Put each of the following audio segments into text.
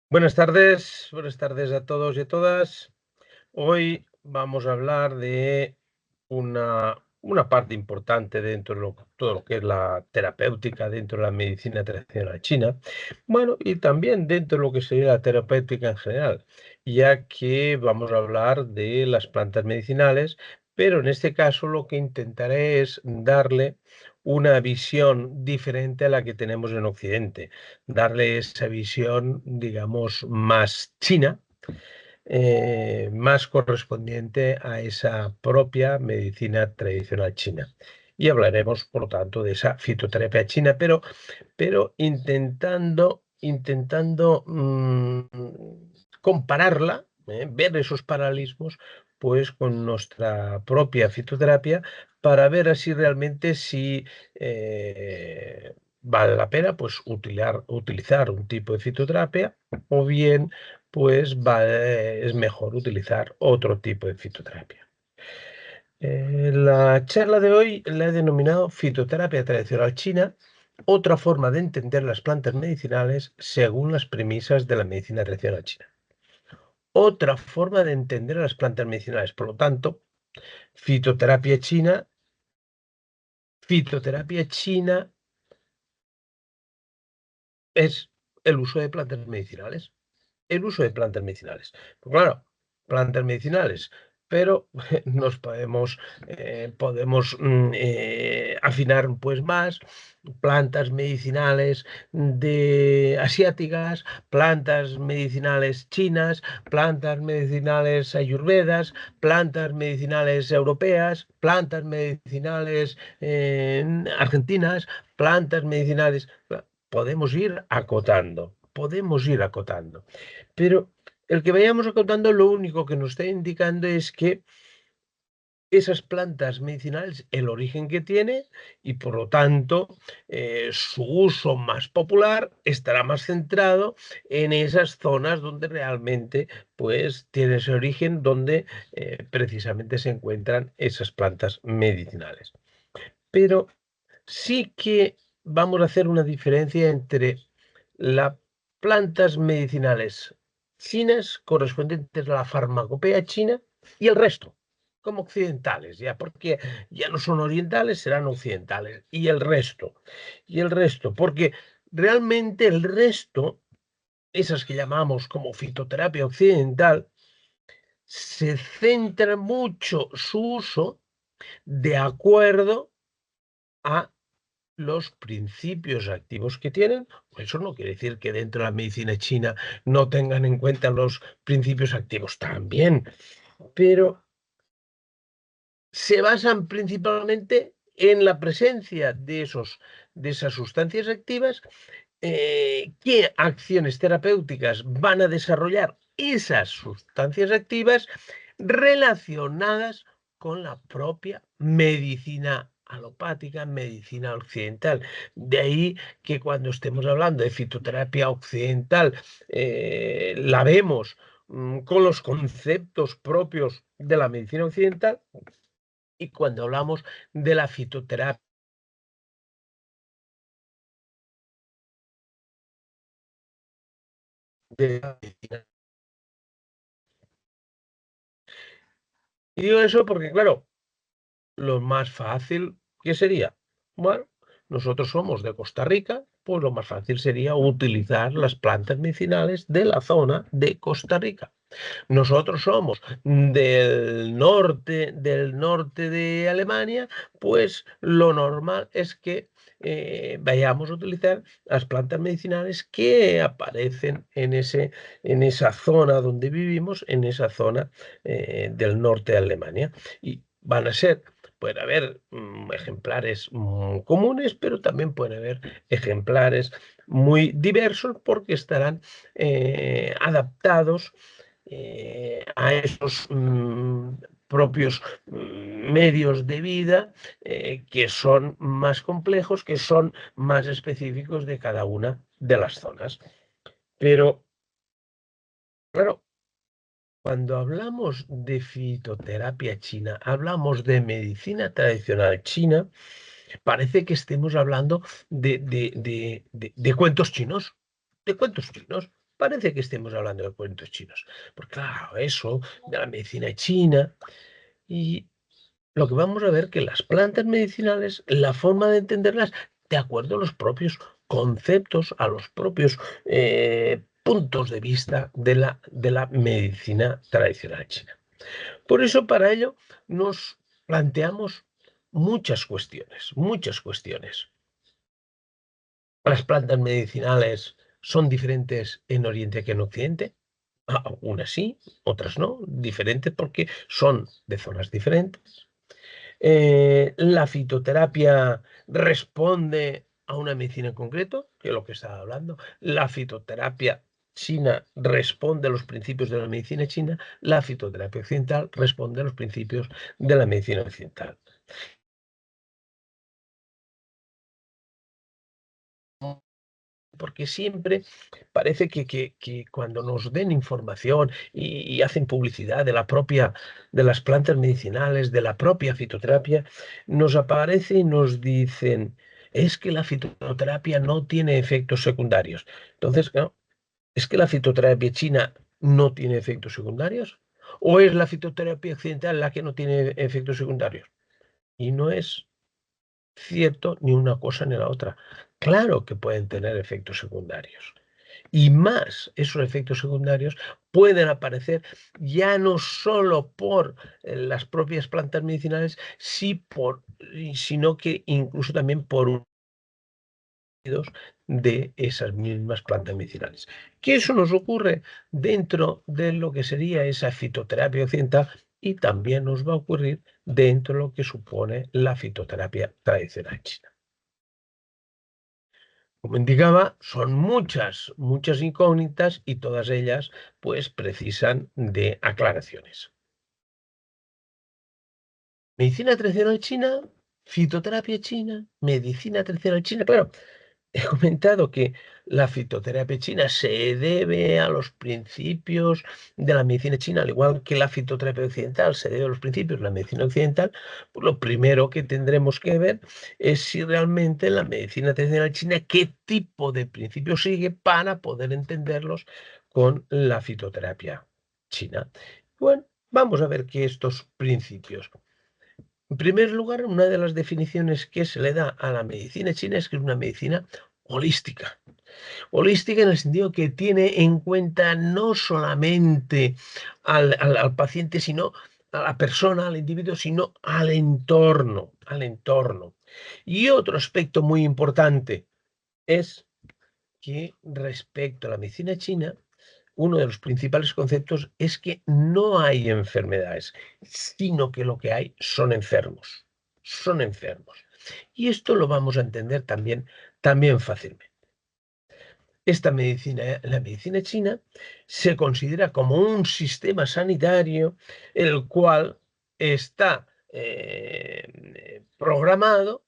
Buenas tardes a todos y a todas. Hoy vamos a hablar de una parte importante dentro de todo lo que es la terapéutica dentro de la medicina tradicional china, bueno, y también dentro de lo que sería la terapéutica en general, ya que vamos a hablar de las plantas medicinales, pero en este caso lo que intentaré es darle una visión diferente a la que tenemos en Occidente, darle esa visión, digamos, más china, más correspondiente a esa propia medicina tradicional china. Y hablaremos, por lo tanto, de esa fitoterapia china, pero intentando compararla, ver esos paralelismos, pues con nuestra propia fitoterapia para ver así realmente si vale la pena pues utilizar un tipo de fitoterapia o bien pues es mejor utilizar otro tipo de fitoterapia. La charla de hoy la he denominado Fitoterapia tradicional china, otra forma de entender las plantas medicinales según las premisas de la medicina tradicional china. Otra forma de entender a las plantas medicinales. Por lo tanto, fitoterapia china, fitoterapia china es el uso de plantas medicinales. El uso de plantas medicinales. Pues claro, plantas medicinales, pero podemos afinar pues más plantas medicinales de asiáticas, plantas medicinales chinas, plantas medicinales ayurvedas, plantas medicinales europeas, plantas medicinales argentinas, plantas medicinales. Podemos ir acotando. Pero el que vayamos acotando, lo único que nos está indicando es que esas plantas medicinales, el origen que tiene y por lo tanto su uso más popular estará más centrado en esas zonas donde realmente pues tiene ese origen, donde precisamente se encuentran esas plantas medicinales. Pero sí que vamos a hacer una diferencia entre las plantas medicinales chinas correspondientes a la farmacopea china y el resto, como occidentales, ya, porque ya no son orientales, serán occidentales, y el resto, porque realmente el resto, esas que llamamos como fitoterapia occidental, se centra mucho su uso de acuerdo a los principios activos que tienen. Eso no quiere decir que dentro de la medicina china no tengan en cuenta los principios activos también, pero se basan principalmente en la presencia de esas sustancias activas, qué acciones terapéuticas van a desarrollar esas sustancias activas relacionadas con la propia medicina alopática, medicina occidental. De ahí que cuando estemos hablando de fitoterapia occidental, la vemos con los conceptos propios de la medicina occidental, y cuando hablamos de la fitoterapia de la medicina. Y digo eso porque, claro, lo más fácil, ¿qué sería? Bueno, nosotros somos de Costa Rica, pues lo más fácil sería utilizar las plantas medicinales de la zona de Costa Rica. Nosotros somos del norte de Alemania, pues lo normal es que vayamos a utilizar las plantas medicinales que aparecen en esa zona donde vivimos, en esa zona del norte de Alemania. Y van a ser, pueden haber ejemplares comunes, pero también pueden haber ejemplares muy diversos porque estarán adaptados a esos propios medios de vida que son más complejos, que son más específicos de cada una de las zonas. Pero, claro, cuando hablamos de fitoterapia china, hablamos de medicina tradicional china, parece que estemos hablando de cuentos chinos, de cuentos chinos. parece que estemos hablando de cuentos chinos. Porque claro, eso de la medicina china y lo que vamos a ver que las plantas medicinales, la forma de entenderlas, de acuerdo a los propios conceptos, a los propios puntos de vista de la medicina tradicional china. Por eso, para ello, nos planteamos muchas cuestiones, muchas cuestiones. ¿Las plantas medicinales son diferentes en Oriente que en Occidente? Unas sí, otras no, diferentes porque son de zonas diferentes. La fitoterapia responde a una medicina en concreto, que es lo que estaba hablando. La fitoterapia china responde a los principios de la medicina china. La fitoterapia occidental responde a los principios de la medicina occidental. Porque siempre parece que cuando nos den información y hacen publicidad de las plantas medicinales, de la propia fitoterapia, nos aparece y nos dicen, es que la fitoterapia no tiene efectos secundarios. Entonces, claro, ¿es que la fitoterapia china no tiene efectos secundarios? ¿O es la fitoterapia occidental la que no tiene efectos secundarios? Y no es cierto ni una cosa ni la otra. Claro que pueden tener efectos secundarios. Y más esos efectos secundarios pueden aparecer ya no solo por las propias plantas medicinales, sino que incluso también por de esas mismas plantas medicinales. Que eso nos ocurre dentro de lo que sería esa fitoterapia occidental y también nos va a ocurrir dentro de lo que supone la fitoterapia tradicional china. Como indicaba, son muchas, muchas incógnitas y todas ellas pues precisan de aclaraciones. Medicina tradicional china, fitoterapia china, medicina tradicional china. Claro, he comentado que la fitoterapia china se debe a los principios de la medicina china, al igual que la fitoterapia occidental se debe a los principios de la medicina occidental. Pues lo primero que tendremos que ver es si realmente la medicina tradicional china, qué tipo de principios sigue para poder entenderlos con la fitoterapia china. Bueno, vamos a ver qué estos principios. En primer lugar, una de las definiciones que se le da a la medicina china es que es una medicina holística. Holística en el sentido que tiene en cuenta no solamente al paciente, sino a la persona, al individuo, sino al entorno, al entorno. Y otro aspecto muy importante es que respecto a la medicina china, uno de los principales conceptos es que no hay enfermedades, sino que lo que hay son enfermos, son enfermos. Y esto lo vamos a entender también fácilmente. Esta medicina, la medicina china, se considera como un sistema sanitario el cual está programado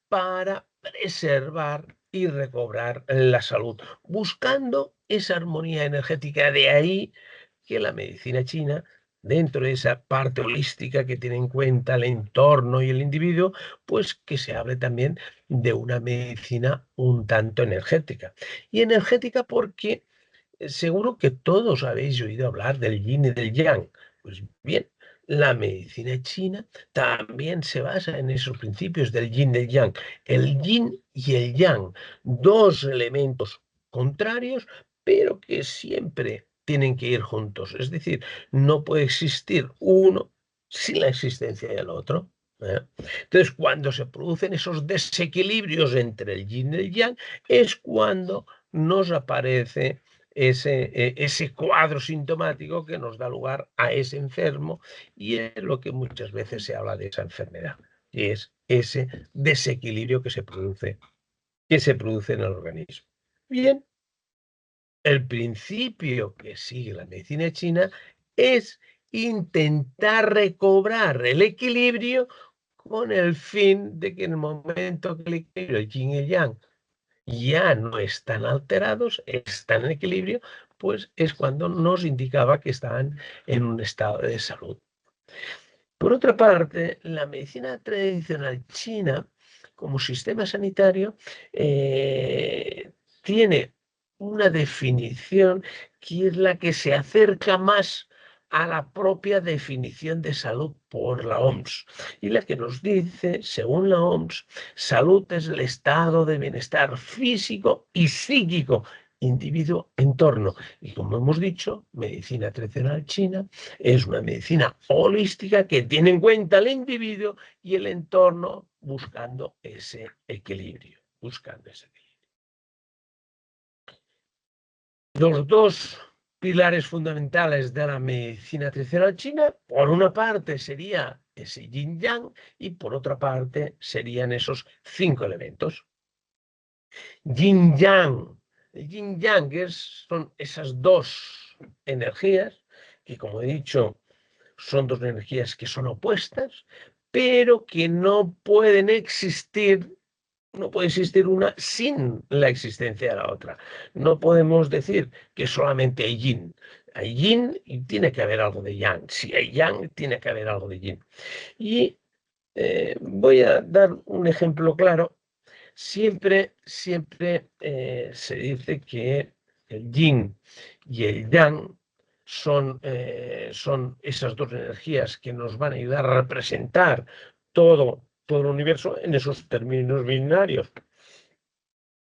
para preservar y recobrar la salud, buscando esa armonía energética. De ahí que la medicina china, dentro de esa parte holística que tiene en cuenta el entorno y el individuo, pues que se hable también de una medicina un tanto energética. Y energética porque seguro que todos habéis oído hablar del yin y del yang. Pues bien, la medicina china también se basa en esos principios del yin y del yang. El yin y el yang, dos elementos contrarios, pero que siempre tienen que ir juntos. Es decir, no puede existir uno sin la existencia del otro. ¿Eh? Entonces, cuando se producen esos desequilibrios entre el yin y el yang, es cuando nos aparece ese cuadro sintomático que nos da lugar a ese enfermo y es lo que muchas veces se habla de esa enfermedad, y es ese desequilibrio que se produce en el organismo. Bien, el principio que sigue la medicina china es intentar recobrar el equilibrio con el fin de que en el momento que el equilibrio, el yin y el yang, ya no están alterados, están en equilibrio, pues es cuando nos indicaba que estaban en un estado de salud. Por otra parte, la medicina tradicional china, como sistema sanitario, tiene una definición que es la que se acerca más a la propia definición de salud por la OMS, y la que nos dice, según la OMS, salud es el estado de bienestar físico y psíquico, individuo, entorno. Y como hemos dicho, medicina tradicional china es una medicina holística que tiene en cuenta al individuo y el entorno buscando ese equilibrio, buscando ese equilibrio. Los dos pilares fundamentales de la medicina tradicional china, por una parte sería ese yin yang y por otra parte serían esos 5 elementos. Yin yang. El yin yang son esas dos energías que, como he dicho, son dos energías que son opuestas, pero que no pueden existir. No puede existir una sin la existencia de la otra. No podemos decir que solamente hay yin. Hay yin y tiene que haber algo de yang. Si hay yang, tiene que haber algo de yin. Y voy a dar un ejemplo claro. Siempre se dice que el yin y el yang son esas dos energías que nos van a ayudar a representar todo el universo en esos términos binarios.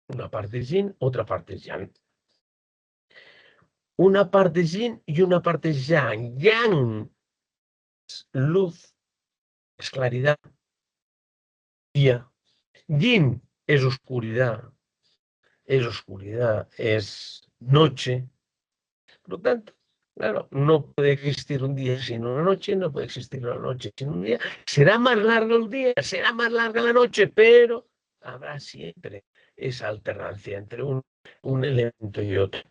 Una parte es yin, otra parte es yang. Una parte es yin y una parte es yang. Yang es luz, es claridad, día. Yin es oscuridad, es noche. Por lo tanto, claro, no puede existir un día sin una noche, no puede existir una noche sin un día. Será más largo el día, será más larga la noche, pero habrá siempre esa alternancia entre un elemento y otro.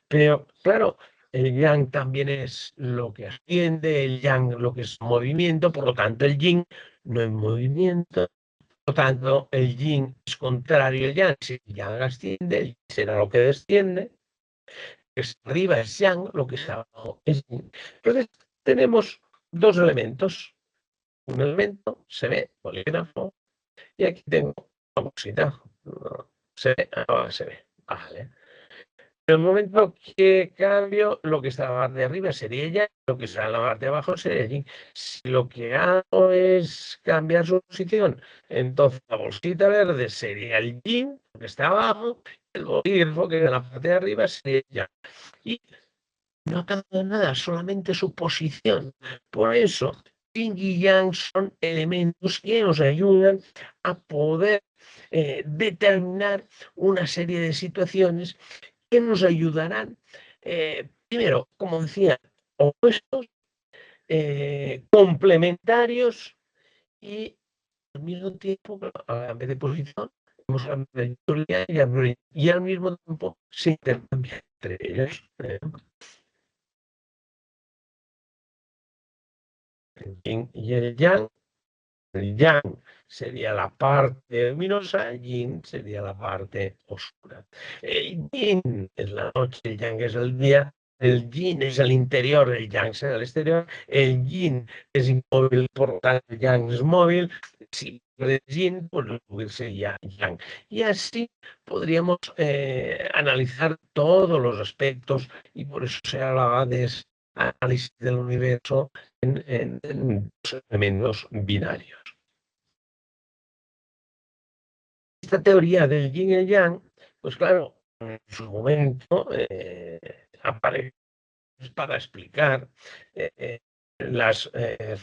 Pero claro, el yang también es lo que asciende, el yang lo que es movimiento, por lo tanto el yin no es movimiento, por lo tanto el yin es contrario al yang. Si el yang asciende, el yin será lo que desciende, que es arriba es yang, lo que es abajo es yin. Entonces tenemos dos elementos. Un elemento se ve, bolígrafo, y aquí tengo una cosita. Se ve, ahora se ve. Vale. En el momento que cambio, lo que está en la parte de arriba sería ella, lo que está en la parte de abajo sería yin. Si lo que hago es cambiar su posición, entonces la bolsita verde sería el yin, lo que está abajo, el bolígrafo que está en la parte de arriba sería el yang. Y no ha cambiado nada, solamente su posición. Por eso, yin y yang son elementos que nos ayudan a poder determinar una serie de situaciones que nos ayudarán, primero, como decía, opuestos, complementarios y al mismo tiempo, en vez de posición, hemos hablado de editorial y al mismo tiempo se intercambian entre ellos. El yin y el yang. El yang sería la parte luminosa, el yin sería la parte oscura. El yin es la noche, el yang es el día, el yin es el interior, el yang será el exterior, el yin es inmóvil, por lo tanto el yang es móvil. Si el yin, pues el móvil sería yang. Y así podríamos analizar todos los aspectos y por eso se hablaba de ese análisis del universo en dos elementos binarios. Esta teoría del yin y el yang, pues claro, en su momento aparece para explicar eh, las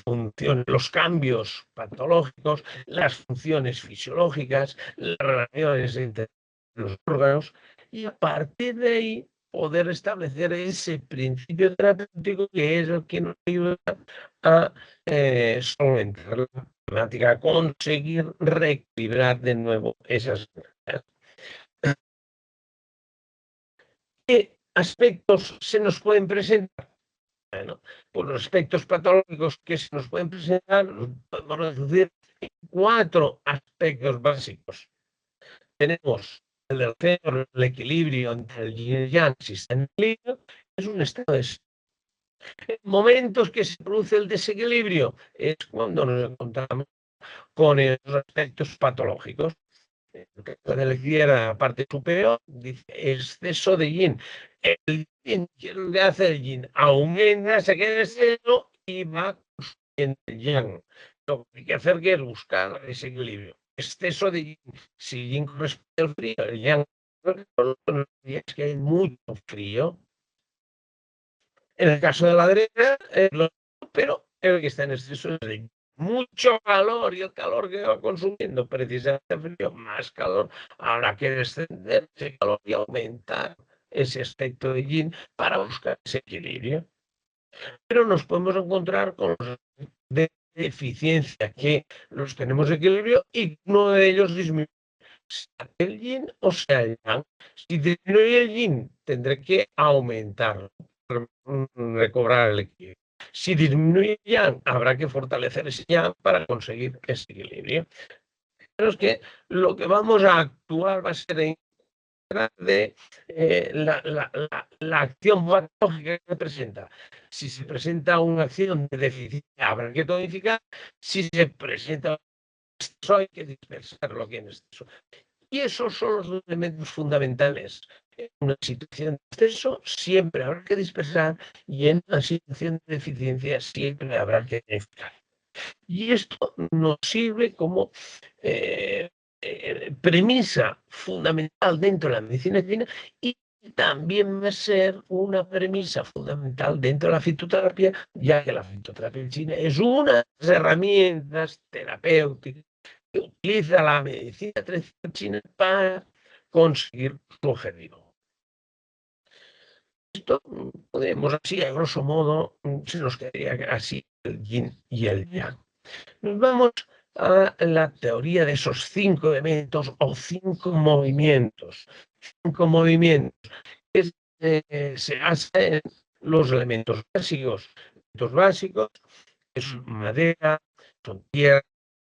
funciones, los cambios patológicos, las funciones fisiológicas, las relaciones entre los órganos, y a partir de ahí poder establecer ese principio terapéutico que es el que nos ayuda a solventar la problemática, a conseguir reequilibrar de nuevo esas energías. ¿Qué aspectos se nos pueden presentar? Bueno, pues los aspectos patológicos que se nos pueden presentar los podemos reducir en 4 aspectos básicos. Tenemos el centro, el equilibrio entre el yin y el yang, si está en equilibrio, es un estado de momentos que se produce el desequilibrio, es cuando nos encontramos con esos aspectos patológicos. En el caso de la izquierda, parte superior, dice exceso de yin. El yin, ¿qué es lo que hace el yin? Aumenta, se queda en cero y va en el yang. Lo que hay que hacer que es buscar ese equilibrio. Exceso de yin. Si yin corresponde al frío, el yang es que hay mucho frío. En el caso de la derecha, pero el que está en exceso es de mucho calor, y el calor que va consumiendo precisamente el frío, más calor, habrá que descender ese calor y aumentar ese aspecto de yin para buscar ese equilibrio. Pero nos podemos encontrar con los de eficiencia, que los tenemos equilibrio y uno de ellos disminuye, sea el yin o sea el yang. Si disminuye el yin, tendré que aumentarlo, recobrar el equilibrio. Si disminuye el yang, habrá que fortalecer ese yang para conseguir ese equilibrio. Pero es que lo que vamos a actuar va a ser en de la acción patológica que se presenta. Si se presenta una acción de deficiencia, habrá que tonificar. Si se presenta exceso, hay que dispersar lo que en exceso. Y esos son los elementos fundamentales. En una situación de exceso siempre habrá que dispersar, y en una situación de deficiencia siempre habrá que tonificar. Y esto nos sirve como eh, premisa fundamental dentro de la medicina china, y también va a ser una premisa fundamental dentro de la fitoterapia, ya que la fitoterapia china es una de las herramientas terapéuticas que utiliza la medicina tradicional china para conseguir su objetivo. Esto podemos así, a grosso modo, se nos quedaría así el yin y el yang. Nos vamos a la teoría de esos 5 elementos o 5 movimientos. 5 movimientos que se basa en los elementos básicos. Elementos básicos que son madera, son tierra,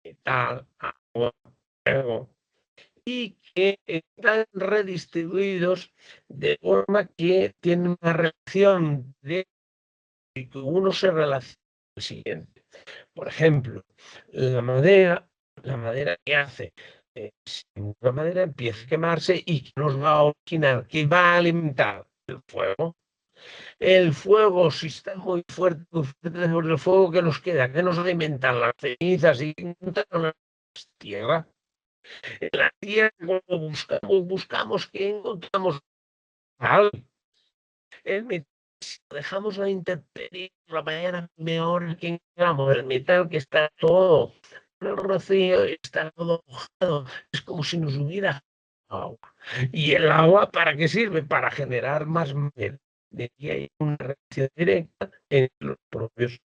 metal, agua, fuego, y que están redistribuidos de forma que tienen una relación de que uno se relaciona con el siguiente. Por ejemplo, la madera que hace, si una madera empieza a quemarse y que nos va a originar, que va a alimentar el fuego. El fuego, si está muy fuerte, el fuego que nos queda, que nos alimentan las cenizas y la tierra. En la tierra, cuando buscamos que encontramos metal. El metal, si lo dejamos a la intemperie, la mañana mejor que encontramos el metal, que está todo el rocío, está todo mojado, es como si nos hubiera agua. ¿Y el agua para qué sirve? Para generar más metal. De aquí hay una relación directa entre los propios.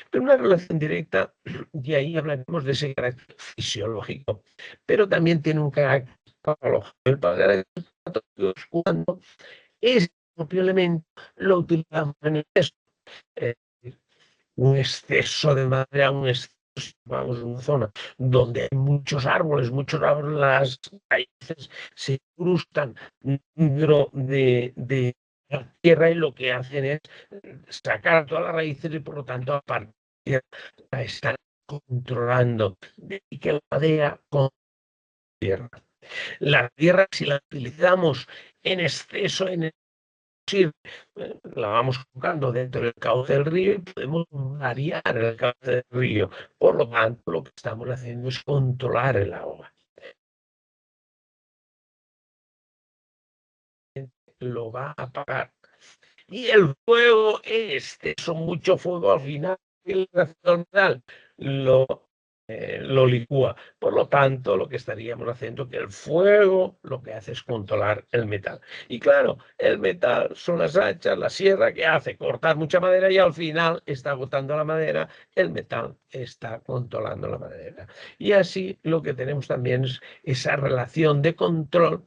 Pero una relación directa, y ahí hablaremos de ese carácter fisiológico, pero también tiene un carácter patológico. El carácter patológico es cuando ese propio elemento lo utilizamos en exceso. Eh, un exceso de madera, un exceso, si vamos a una zona donde hay muchos árboles, las raíces se incrustan dentro de la tierra, y lo que hacen es sacar todas las raíces, y por lo tanto a partir la están controlando. Y que la madera con tierra. La tierra, si la utilizamos en exceso, la vamos colocando dentro del cauce del río, y podemos variar el cauce del río. Por lo tanto, lo que estamos haciendo es controlar el agua. Lo va a apagar. Y el fuego, son mucho fuego al final, el metal lo licúa. Por lo tanto, lo que estaríamos haciendo es que el fuego lo que hace es controlar el metal. Y claro, el metal son las hachas, la sierra, que hace cortar mucha madera, y al final está agotando la madera, el metal está controlando la madera. Y así lo que tenemos también es esa relación de control,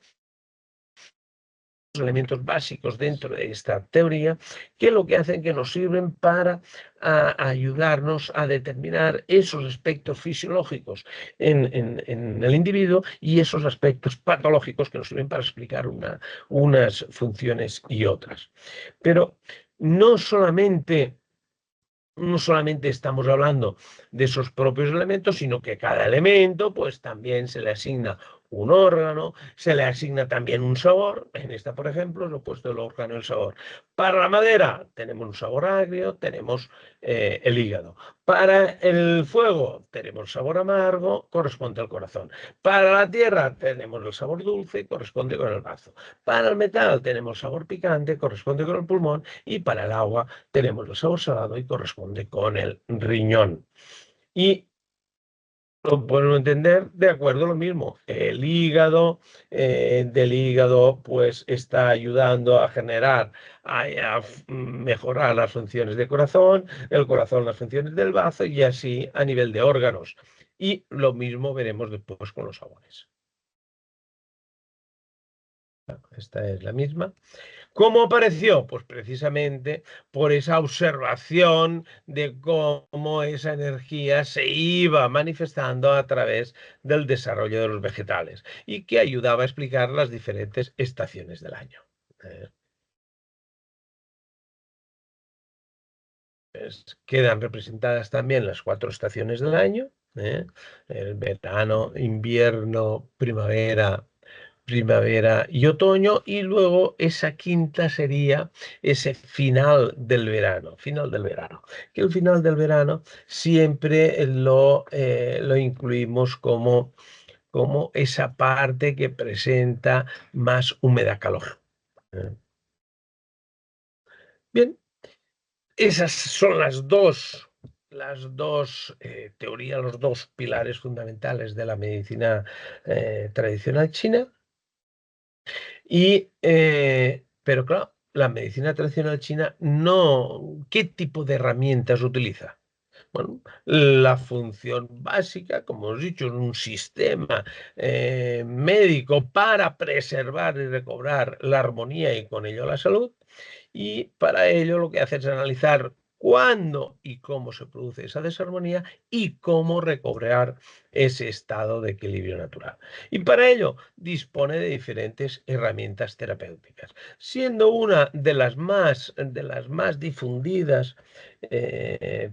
elementos básicos dentro de esta teoría, que lo que hacen que nos sirven para ayudarnos a determinar esos aspectos fisiológicos en el individuo, y esos aspectos patológicos que nos sirven para explicar unas funciones y otras. Pero no solamente no solamente estamos hablando de esos propios elementos, sino que cada elemento, pues también se le asigna un órgano, se le asigna también un sabor. En esta, por ejemplo, lo he puesto el órgano y el sabor. Para la madera tenemos un sabor agrio, tenemos el hígado. Para el fuego tenemos sabor amargo, corresponde al corazón. Para la tierra tenemos el sabor dulce, corresponde con el bazo. Para el metal tenemos sabor picante, corresponde con el pulmón. Y para el agua tenemos el sabor salado y corresponde con el riñón. Y lo podemos entender de acuerdo a lo mismo. El hígado, del hígado, pues está ayudando a generar, mejorar las funciones del corazón, el corazón las funciones del bazo y así a nivel de órganos. Y lo mismo veremos después con los sabores. Esta es la misma. ¿Cómo apareció? Pues precisamente por esa observación de cómo esa energía se iba manifestando a través del desarrollo de los vegetales y que ayudaba a explicar las diferentes estaciones del año. Eh, Quedan representadas también las 4 estaciones del año, el verano, invierno, primavera y otoño, y luego esa quinta sería ese final del verano, que el final del verano siempre lo incluimos como esa parte que presenta más humedad-calor. ¿Eh? Bien, esas son las dos teorías, los dos pilares fundamentales de la medicina tradicional china. Pero claro, la medicina tradicional china no. ¿Qué tipo de herramientas utiliza? Bueno, la función básica, como hemos dicho, es un sistema médico para preservar y recobrar la armonía y con ello la salud. Y para ello lo que hace es analizar cuándo y cómo se produce esa desarmonía y cómo recobrar ese estado de equilibrio natural. Y para ello dispone de diferentes herramientas terapéuticas, siendo una de las más difundidas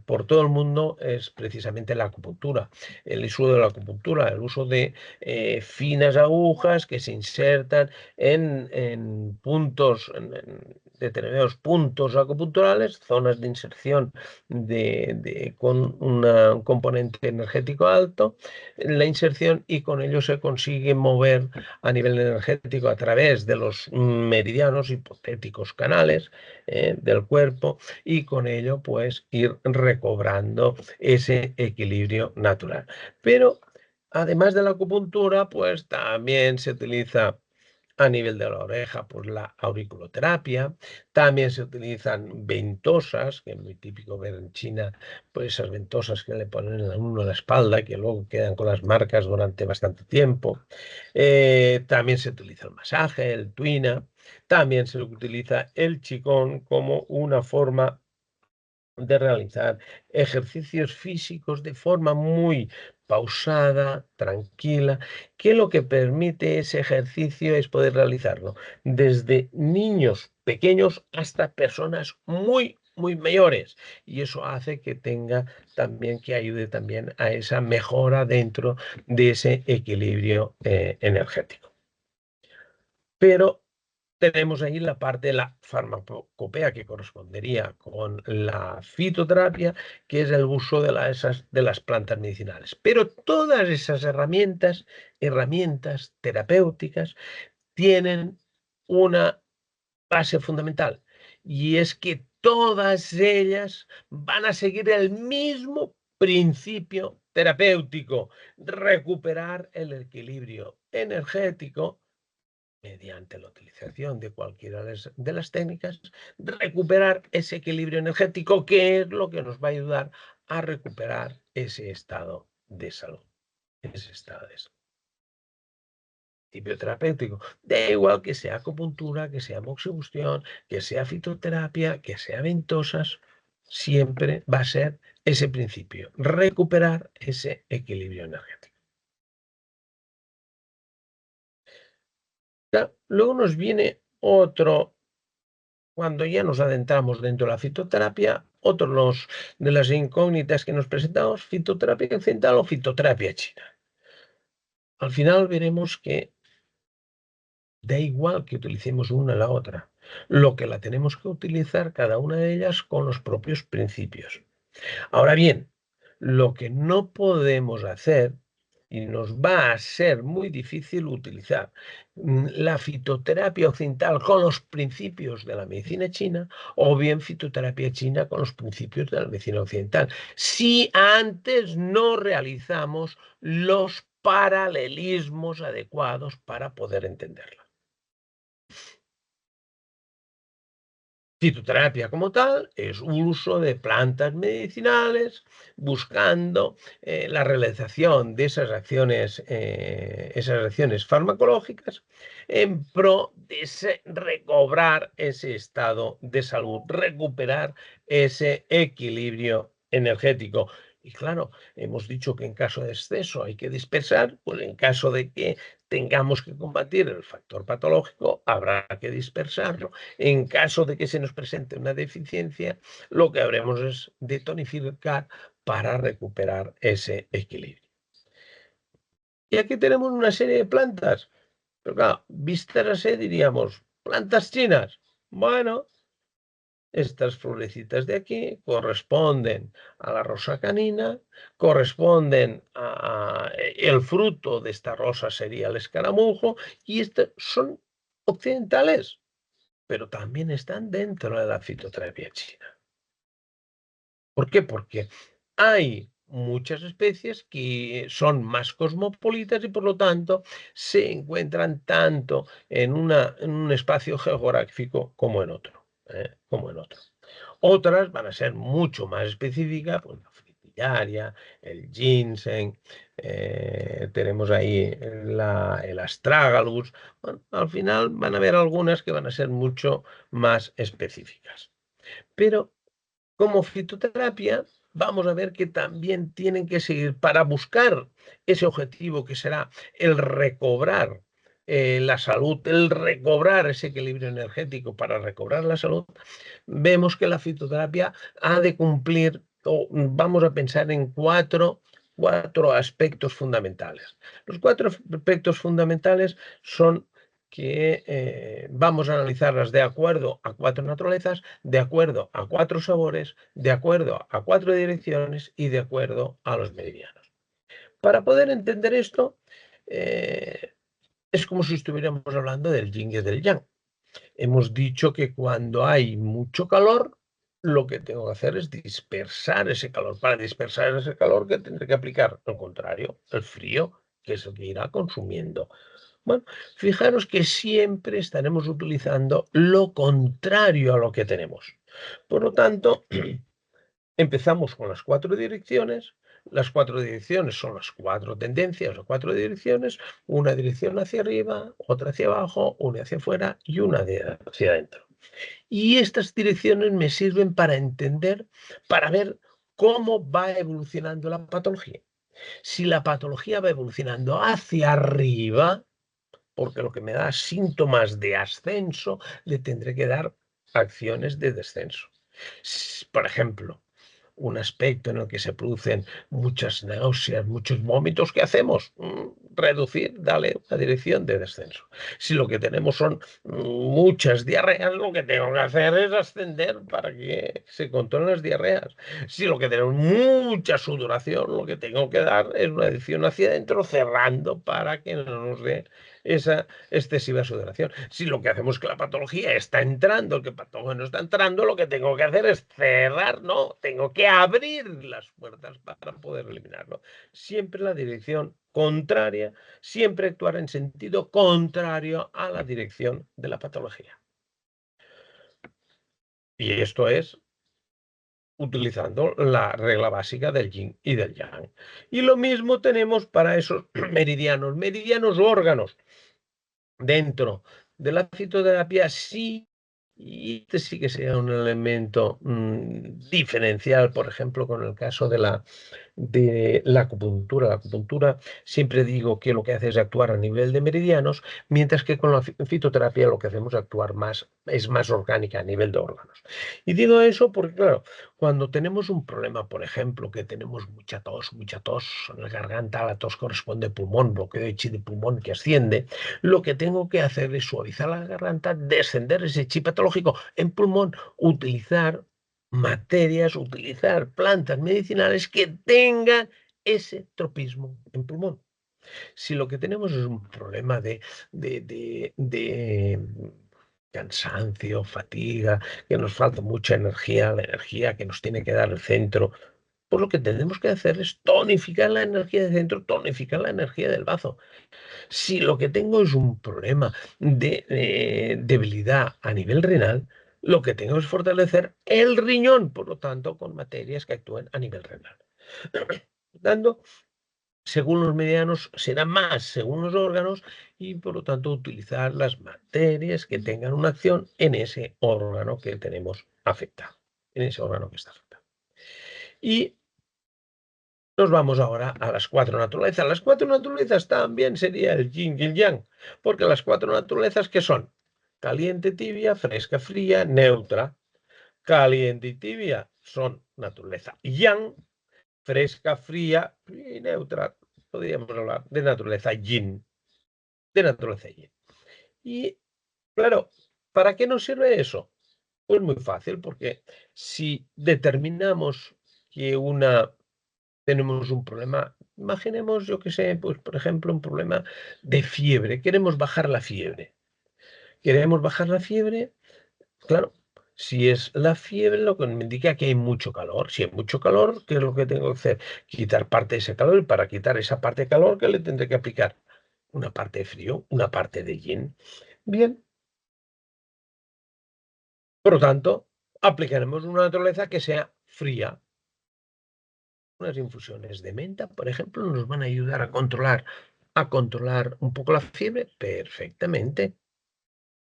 por todo el mundo es precisamente la acupuntura. El uso de la acupuntura, el uso de finas agujas que se insertan en puntos, determinados puntos acupunturales, zonas de inserción con un componente energético alto, la inserción, y con ello se consigue mover a nivel energético a través de los meridianos, hipotéticos canales del cuerpo, y con ello pues ir recobrando ese equilibrio natural. Pero además de la acupuntura, pues también se utiliza a nivel de la oreja, pues la auriculoterapia. También se utilizan ventosas, que es muy típico ver en China, pues esas ventosas que le ponen a uno en la espalda, que luego quedan con las marcas durante bastante tiempo. También se utiliza el masaje, el tuina. También se utiliza el qigong como una forma de realizar ejercicios físicos de forma muy pausada, tranquila, que lo que permite ese ejercicio es poder realizarlo desde niños pequeños hasta personas muy, muy mayores. Y eso hace que tenga también, que ayude también a esa mejora dentro de ese equilibrio energético. Pero tenemos ahí la parte de la farmacopea, que correspondería con la fitoterapia, que es el uso de las plantas medicinales. Pero todas esas herramientas terapéuticas tienen una base fundamental, y es que todas ellas van a seguir el mismo principio terapéutico: recuperar el equilibrio energético mediante la utilización de cualquiera de las técnicas, recuperar ese equilibrio energético, que es lo que nos va a ayudar a recuperar ese estado de salud, ese estado de salud. Principio terapéutico. Da igual que sea acupuntura, que sea moxibustión, que sea fitoterapia, que sea ventosas, siempre va a ser ese principio: recuperar ese equilibrio energético. Luego nos viene cuando ya nos adentramos dentro de la fitoterapia, otros de las incógnitas que nos presentamos, fitoterapia occidental o fitoterapia china. Al final veremos que da igual que utilicemos una o la otra. Lo que la tenemos que utilizar cada una de ellas con los propios principios. Ahora bien, lo que no podemos hacer, y nos va a ser muy difícil utilizar la fitoterapia occidental con los principios de la medicina china, o bien fitoterapia china con los principios de la medicina occidental, si antes no realizamos los paralelismos adecuados para poder entenderla. Fitoterapia como tal es uso de plantas medicinales buscando la realización de esas acciones farmacológicas en pro de recobrar ese estado de salud, recuperar ese equilibrio energético. Y claro, hemos dicho que en caso de exceso hay que dispersar, pues en caso de que tengamos que combatir el factor patológico, habrá que dispersarlo. En caso de que se nos presente una deficiencia, lo que habremos es de tonificar para recuperar ese equilibrio. Y aquí tenemos una serie de plantas, pero claro, vistas así diríamos, plantas chinas. Bueno, estas florecitas de aquí corresponden a la rosa canina, corresponden el fruto de esta rosa sería el escaramujo, y estas son occidentales, pero también están dentro de la fitoterapia china. ¿Por qué? Porque hay muchas especies que son más cosmopolitas y por lo tanto se encuentran tanto en un espacio geográfico como en otro. Como en otro. Otras van a ser mucho más específicas, pues la fritillaria, el ginseng, tenemos ahí el astragalus. Bueno, al final van a haber algunas que van a ser mucho más específicas. Pero como fitoterapia, vamos a ver que también tienen que seguir para buscar ese objetivo que será el recobrar la salud, el recobrar ese equilibrio energético para recobrar la salud. Vemos que la fitoterapia ha de cumplir, o vamos a pensar en cuatro aspectos fundamentales. Los cuatro aspectos fundamentales son que vamos a analizarlas de acuerdo a cuatro naturalezas, de acuerdo a cuatro sabores, de acuerdo a cuatro direcciones y de acuerdo a los meridianos. Para poder entender esto, es como si estuviéramos hablando del yin y del yang. Hemos dicho que cuando hay mucho calor, lo que tengo que hacer es dispersar ese calor. Para dispersar ese calor, ¿qué tendré que aplicar? Al contrario, el frío, que es el que irá consumiendo. Bueno, fijaros que siempre estaremos utilizando lo contrario a lo que tenemos. Por lo tanto, empezamos con las cuatro direcciones. Las cuatro direcciones son las cuatro tendencias o cuatro direcciones. Una dirección hacia arriba, otra hacia abajo, una hacia afuera y una hacia adentro. Y estas direcciones me sirven para entender, para ver cómo va evolucionando la patología. Si la patología va evolucionando hacia arriba, porque lo que me da síntomas de ascenso, le tendré que dar acciones de descenso. Por ejemplo, un aspecto en el que se producen muchas náuseas, muchos vómitos, ¿qué hacemos? Reducir, darle una dirección de descenso. Si lo que tenemos son muchas diarreas, lo que tengo que hacer es ascender para que se controlen las diarreas. Si lo que tenemos mucha sudoración, lo que tengo que dar es una dirección hacia adentro, cerrando para que no nos dé esa excesiva sudoración. Si lo que hacemos es que la patología está entrando, el que patógeno está entrando, lo que tengo que hacer es cerrar, no, tengo que abrir las puertas para poder eliminarlo. Siempre la dirección contraria, siempre actuar en sentido contrario a la dirección de la patología. Y esto es utilizando la regla básica del yin y del yang. Y lo mismo tenemos para esos meridianos o órganos. Dentro de la fitoterapia sí, y este sí que sería un elemento diferencial, por ejemplo, con el caso de la acupuntura. La acupuntura siempre digo que lo que hace es actuar a nivel de meridianos, mientras que con la fitoterapia lo que hacemos es actuar es más orgánica a nivel de órganos. Y digo eso porque, claro, cuando tenemos un problema, por ejemplo, que tenemos mucha tos en la garganta, la tos corresponde a pulmón, bloqueo de chi de pulmón que asciende, lo que tengo que hacer es suavizar la garganta, descender ese chi patológico en pulmón, utilizar plantas medicinales que tengan ese tropismo en pulmón. Si lo que tenemos es un problema de cansancio, fatiga, que nos falta mucha energía, la energía que nos tiene que dar el centro, pues lo que tenemos que hacer es tonificar la energía del centro, tonificar la energía del bazo. Si lo que tengo es un problema de debilidad a nivel renal, lo que tengo es fortalecer el riñón, por lo tanto, con materias que actúen a nivel renal. Por tanto, según los medianos, será más según los órganos y, por lo tanto, utilizar las materias que tengan una acción en ese órgano que tenemos afectado, en ese órgano que está afectado. Y nos vamos ahora a las cuatro naturalezas. Las cuatro naturalezas también sería el yin y el yang, porque las cuatro naturalezas, ¿qué son? Caliente, tibia, fresca, fría, neutra. Caliente y tibia son naturaleza yang, fresca, fría y neutra. Podríamos hablar de naturaleza yin, de naturaleza yin. Y claro, ¿para qué nos sirve eso? Pues muy fácil, porque si determinamos que tenemos un problema, imaginemos, yo que sé, pues por ejemplo, un problema de fiebre, queremos bajar la fiebre. Queremos bajar la fiebre, claro, si es la fiebre, lo que me indica que hay mucho calor. Si hay mucho calor, ¿qué es lo que tengo que hacer? Quitar parte de ese calor, y para quitar esa parte de calor, ¿qué le tendré que aplicar? Una parte de frío, una parte de yin. Bien, por lo tanto, aplicaremos una naturaleza que sea fría. Unas infusiones de menta, por ejemplo, nos van a ayudar a controlar un poco la fiebre perfectamente.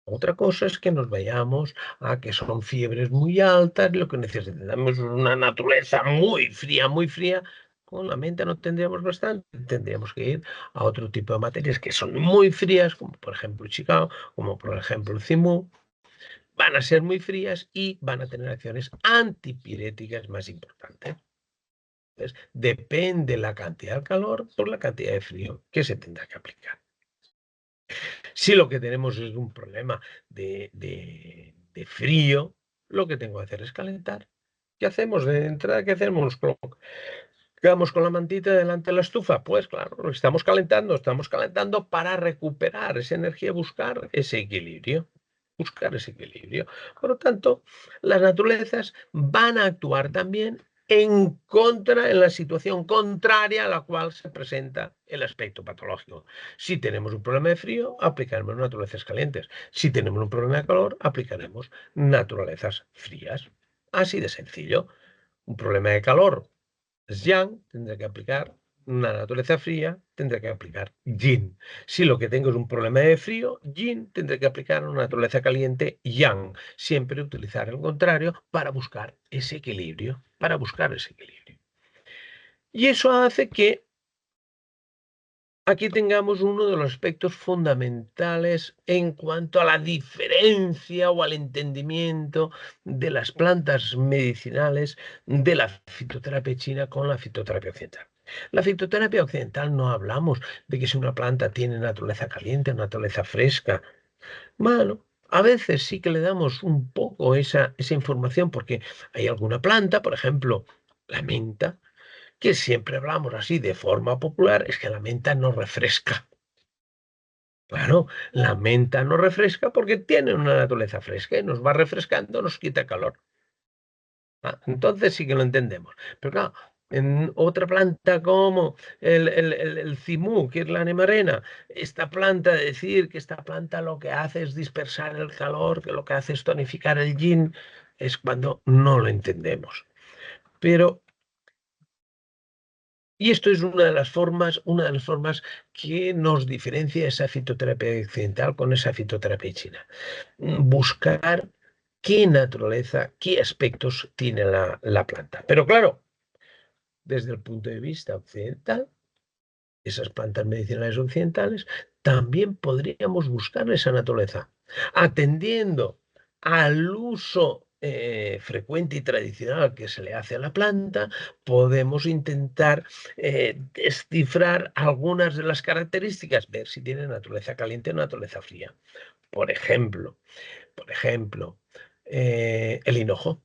Otra cosa es que nos vayamos a que son fiebres muy altas, lo que necesitamos es una naturaleza muy fría. Con la menta no tendríamos bastante, tendríamos que ir a otro tipo de materias que son muy frías, como por ejemplo el Chicago, como por ejemplo el Cimú. Van a ser muy frías y van a tener acciones antipiréticas más importantes. Entonces, depende la cantidad de calor por la cantidad de frío que se tendrá que aplicar. Si lo que tenemos es un problema de frío, lo que tengo que hacer es calentar. ¿Qué hacemos de entrada? ¿Qué hacemos? ¿Quedamos con la mantita delante de la estufa? Pues claro, lo estamos calentando para recuperar esa energía, buscar ese equilibrio. Buscar ese equilibrio. Por lo tanto, las naturalezas van a actuar también en la situación contraria a la cual se presenta el aspecto patológico. Si tenemos un problema de frío, aplicaremos naturalezas calientes. Si tenemos un problema de calor, aplicaremos naturalezas frías. Así de sencillo. Un problema de calor es yang, tendré que aplicar una naturaleza fría, tendré que aplicar yin. Si lo que tengo es un problema de frío, yin, tendré que aplicar una naturaleza caliente, yang. Siempre utilizar el contrario para buscar ese equilibrio, Y eso hace que aquí tengamos uno de los aspectos fundamentales en cuanto a la diferencia o al entendimiento de las plantas medicinales de la fitoterapia china con la fitoterapia occidental. La fitoterapia occidental no hablamos de que si una planta tiene naturaleza caliente o naturaleza fresca. Bueno, a veces sí que le damos un poco esa información porque hay alguna planta, por ejemplo, la menta, que siempre hablamos así de forma popular, es que la menta no refresca. Claro, la menta no refresca porque tiene una naturaleza fresca y nos va refrescando, nos quita calor. Entonces sí que lo entendemos. Pero claro, en otra planta como el cimú, que es la nemarena, esta planta, decir que esta planta lo que hace es dispersar el calor, que lo que hace es tonificar el yin, es cuando no lo entendemos. Pero y esto es una de las formas que nos diferencia esa fitoterapia occidental con esa fitoterapia china. Buscar qué naturaleza, qué aspectos tiene la planta. Pero claro, desde el punto de vista occidental, esas plantas medicinales occidentales, también podríamos buscar esa naturaleza, atendiendo al uso frecuente y tradicional que se le hace a la planta. Podemos intentar descifrar algunas de las características, ver si tiene naturaleza caliente o naturaleza fría. Por ejemplo, por ejemplo, el hinojo.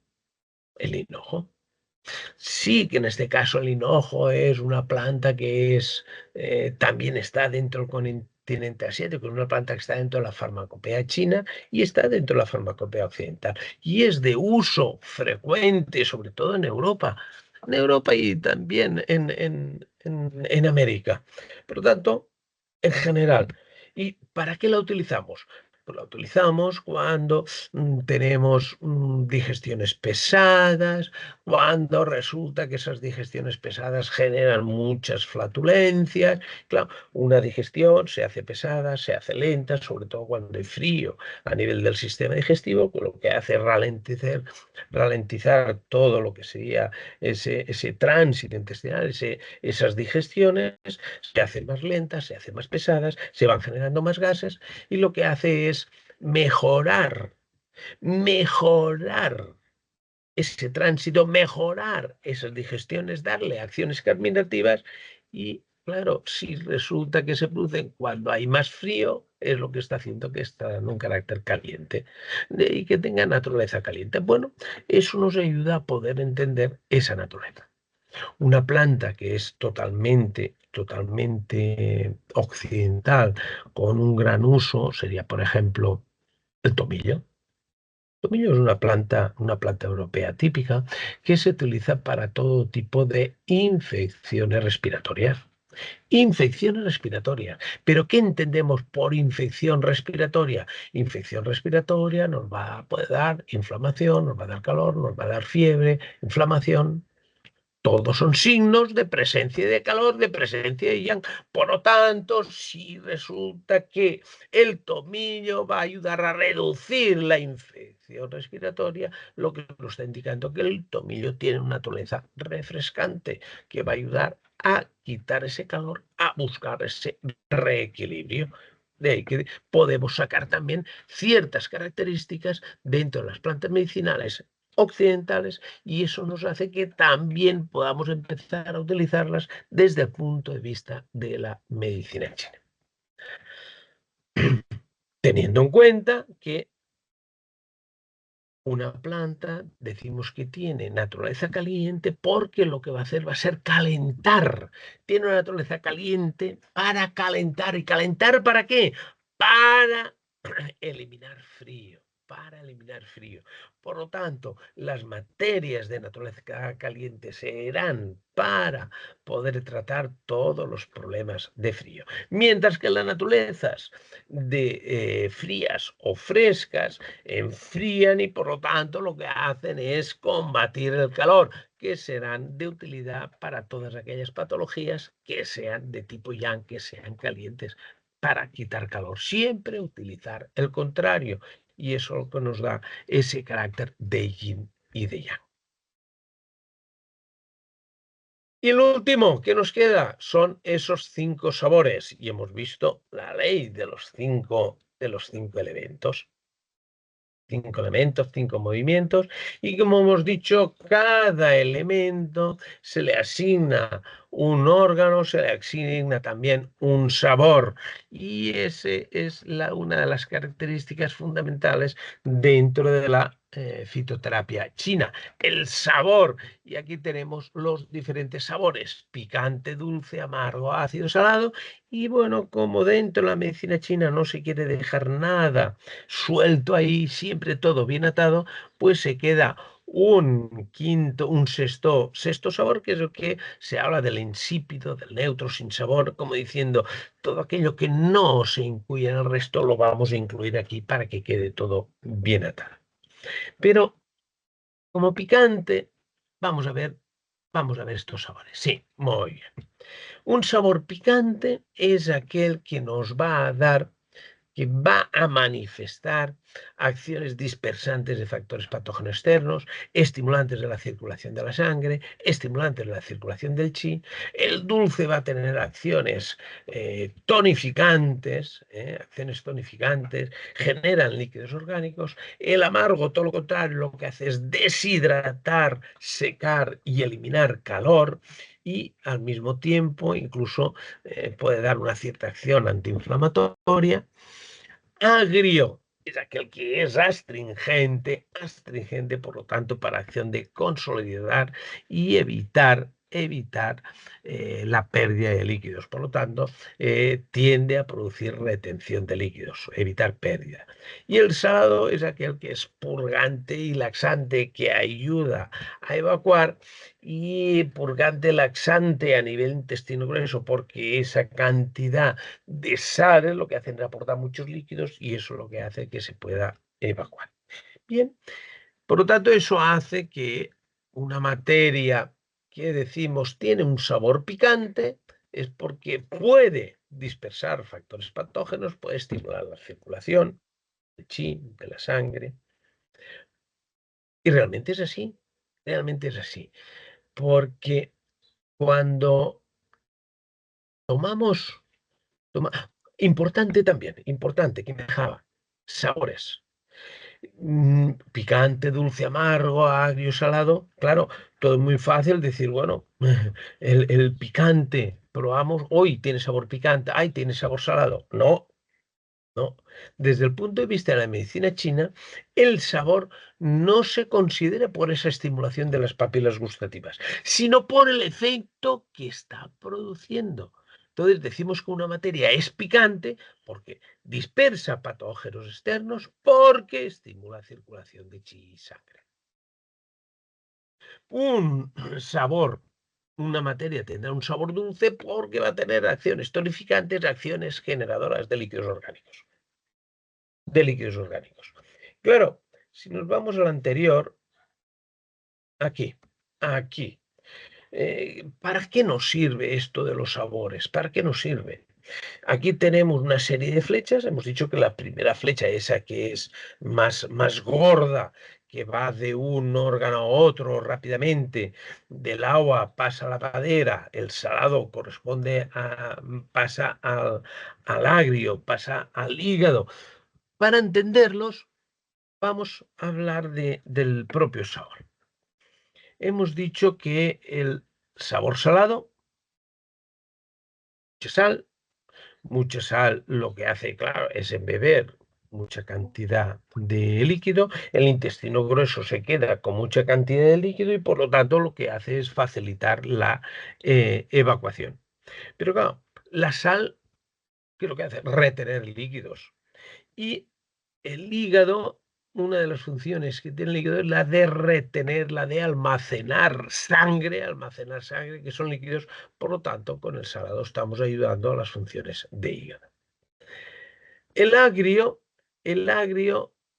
El hinojo. Sí, que en este caso el hinojo es una planta que también está dentro del continente asiático, es una planta que está dentro de la farmacopea china y está dentro de la farmacopea occidental. Y es de uso frecuente, sobre todo en Europa y también en América. Por lo tanto, en general. ¿Y para qué la utilizamos? Pues la utilizamos cuando tenemos digestiones pesadas, cuando resulta que esas digestiones pesadas generan muchas flatulencias. Claro, una digestión se hace pesada, se hace lenta, sobre todo cuando hay frío a nivel del sistema digestivo, con lo que hace ralentizar todo lo que sería ese tránsito intestinal, esas digestiones, se hacen más lentas, se hacen más pesadas, se van generando más gases y lo que hace es mejorar ese tránsito, mejorar esas digestiones, darle acciones carminativas y, claro, si resulta que se producen cuando hay más frío, es lo que está haciendo que está dando un carácter caliente y que tenga naturaleza caliente. Bueno, eso nos ayuda a poder entender esa naturaleza. Una planta que es totalmente occidental, con un gran uso, sería, por ejemplo, el tomillo. Tomillo es una planta europea típica que se utiliza para todo tipo de infecciones respiratorias. Infecciones respiratorias. ¿Pero qué entendemos por infección respiratoria? Infección respiratoria nos va a poder dar inflamación, nos va a dar calor, nos va a dar fiebre, inflamación. Todos son signos de presencia de calor, de presencia de yang. Por lo tanto, si resulta que el tomillo va a ayudar a reducir la infección respiratoria, lo que nos está indicando que el tomillo tiene una naturaleza refrescante que va a ayudar a quitar ese calor, a buscar ese reequilibrio. De ahí que podemos sacar también ciertas características dentro de las plantas medicinales occidentales y eso nos hace que también podamos empezar a utilizarlas desde el punto de vista de la medicina china. Teniendo en cuenta que una planta decimos que tiene naturaleza caliente porque lo que va a hacer va a ser calentar. Tiene una naturaleza caliente para calentar. ¿Y calentar para qué? Para eliminar frío, para eliminar frío. Por lo tanto, las materias de naturaleza caliente serán para poder tratar todos los problemas de frío. Mientras que las naturalezas de frías o frescas enfrían y por lo tanto lo que hacen es combatir el calor, que serán de utilidad para todas aquellas patologías que sean de tipo yang, que sean calientes para quitar calor. Siempre utilizar el contrario. Y eso es lo que nos da ese carácter de yin y de yang. Y el último que nos queda son esos 5 sabores. Y hemos visto la ley de los cinco elementos. 5 elementos, 5 movimientos, y como hemos dicho, cada elemento se le asigna un órgano, se le asigna también un sabor, y ese es una de las características fundamentales dentro de la fitoterapia china, el sabor. Y aquí tenemos los diferentes sabores: picante, dulce, amargo, ácido, salado. Y bueno, como dentro de la medicina china no se quiere dejar nada suelto ahí, siempre todo bien atado, pues se queda un sexto sabor, que es el que se habla del insípido, del neutro, sin sabor, como diciendo, todo aquello que no se incluye en el resto lo vamos a incluir aquí para que quede todo bien atado. Pero como picante, vamos a ver, vamos a ver estos sabores. Sí, muy bien. Un sabor picante es aquel que nos va a dar que va a manifestar acciones dispersantes de factores patógenos externos, estimulantes de la circulación de la sangre, estimulantes de la circulación del chi. El dulce va a tener acciones tonificantes, generan líquidos orgánicos. El amargo, todo lo contrario, lo que hace es deshidratar, secar y eliminar calor, y al mismo tiempo incluso puede dar una cierta acción antiinflamatoria. Agrio es aquel que es astringente, por lo tanto, para acción de consolidar y evitar la pérdida de líquidos. Por lo tanto, tiende a producir retención de líquidos, evitar pérdida. Y el salado es aquel que es purgante y laxante, que ayuda a evacuar, y purgante laxante a nivel intestino grueso, porque esa cantidad de sal es lo que hacen aportar muchos líquidos, y eso es lo que hace que se pueda evacuar. Bien, por lo tanto, eso hace que una materia que decimos tiene un sabor picante es porque puede dispersar factores patógenos, puede estimular la circulación del chi, de la sangre. Y realmente es así, porque cuando tomamos, toma- importante también, importante que me dejaba, sabores. Picante, dulce, amargo, agrio, salado. Claro, todo es muy fácil decir, bueno, el picante, probamos, hoy tiene sabor picante, ay, tiene sabor salado. No, no. Desde el punto de vista de la medicina china, el sabor no se considera por esa estimulación de las papilas gustativas, sino por el efecto que está produciendo. Entonces decimos que una materia es picante porque dispersa patógenos externos, porque estimula circulación de chi y sangre. Un sabor, una materia tendrá un sabor dulce porque va a tener acciones tonificantes, acciones generadoras de líquidos orgánicos. Claro, si nos vamos al anterior, aquí, ¿para qué nos sirve esto de los sabores? ¿Para qué nos sirve? Aquí tenemos una serie de flechas. Hemos dicho que la primera flecha, esa que es más gorda, que va de un órgano a otro rápidamente, del agua pasa a la madera, el salado pasa al agrio, pasa al hígado. Para entenderlos, vamos a hablar del propio sabor. Hemos dicho que el sabor salado, mucha sal lo que hace, claro, es embeber mucha cantidad de líquido, el intestino grueso se queda con mucha cantidad de líquido, y por lo tanto lo que hace es facilitar la evacuación. Pero claro, la sal, ¿qué es lo que hace? Retener líquidos. Y el hígado, una de las funciones que tiene el hígado es la de retener, la de almacenar sangre, que son líquidos. Por lo tanto, con el salado estamos ayudando a las funciones de hígado. El agrio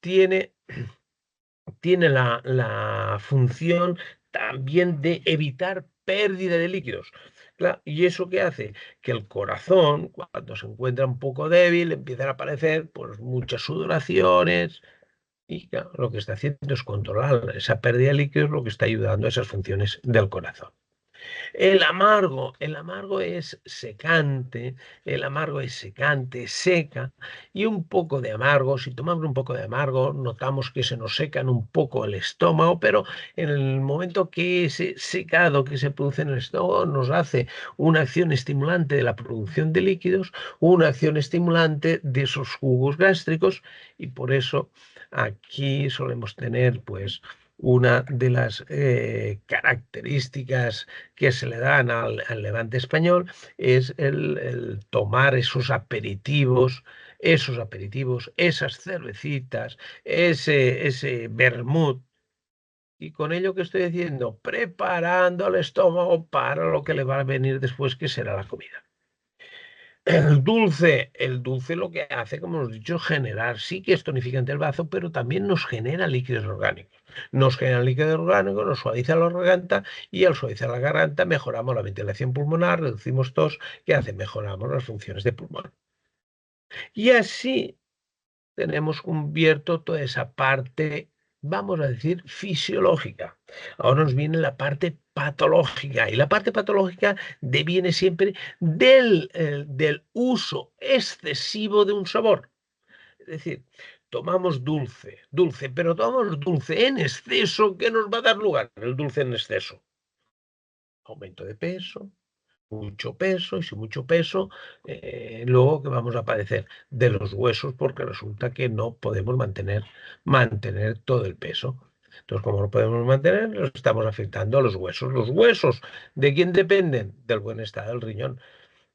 tiene la función también de evitar pérdida de líquidos. ¿Y eso qué hace? Que el corazón, cuando se encuentra un poco débil, empiezan a aparecer pues, muchas sudoraciones, y claro, lo que está haciendo es controlar esa pérdida de líquidos, lo que está ayudando a esas funciones del corazón. El amargo es secante, seca, y un poco de amargo, si tomamos un poco de amargo, notamos que se nos secan un poco el estómago, pero en el momento que ese secado que se produce en el estómago nos hace una acción estimulante de la producción de líquidos, una acción estimulante de esos jugos gástricos, y por eso aquí solemos tener, pues, una de las características que se le dan al Levante español es el tomar esos aperitivos, esas cervecitas, ese vermut. Y con ello que estoy diciendo, preparando el estómago para lo que le va a venir después, que será la comida. El dulce lo que hace, como hemos dicho, generar, sí que es tonificante el bazo, pero también nos genera líquidos orgánicos. Nos genera líquidos orgánicos, nos suaviza la garganta, y al suavizar la garganta mejoramos la ventilación pulmonar, reducimos tos, que hace, mejoramos las funciones de pulmón. Y así tenemos cubierto toda esa parte, vamos a decir, fisiológica. Ahora nos viene la parte patológica, y la parte patológica deviene siempre del uso excesivo de un sabor. Es decir, tomamos dulce, dulce, pero tomamos dulce en exceso. ¿Qué nos va a dar lugar el dulce en exceso? Aumento de peso, mucho peso, y si mucho peso, luego que vamos a padecer de los huesos, porque resulta que no podemos mantener todo el peso. Entonces, como no podemos mantener, nos estamos afectando a los huesos. ¿Los huesos de quién dependen? Del buen estado del riñón.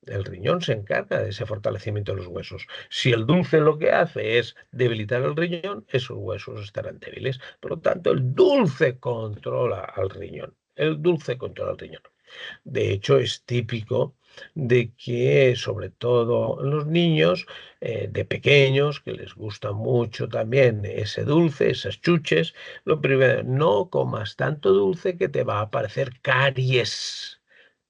El riñón se encarga de ese fortalecimiento de los huesos. Si el dulce lo que hace es debilitar el riñón, esos huesos estarán débiles. Por lo tanto, el dulce controla al riñón. El dulce controla al riñón. De hecho, es típico de que, sobre todo los niños de pequeños, que les gusta mucho también ese dulce, esas chuches, lo primero, no comas tanto dulce que te va a aparecer caries.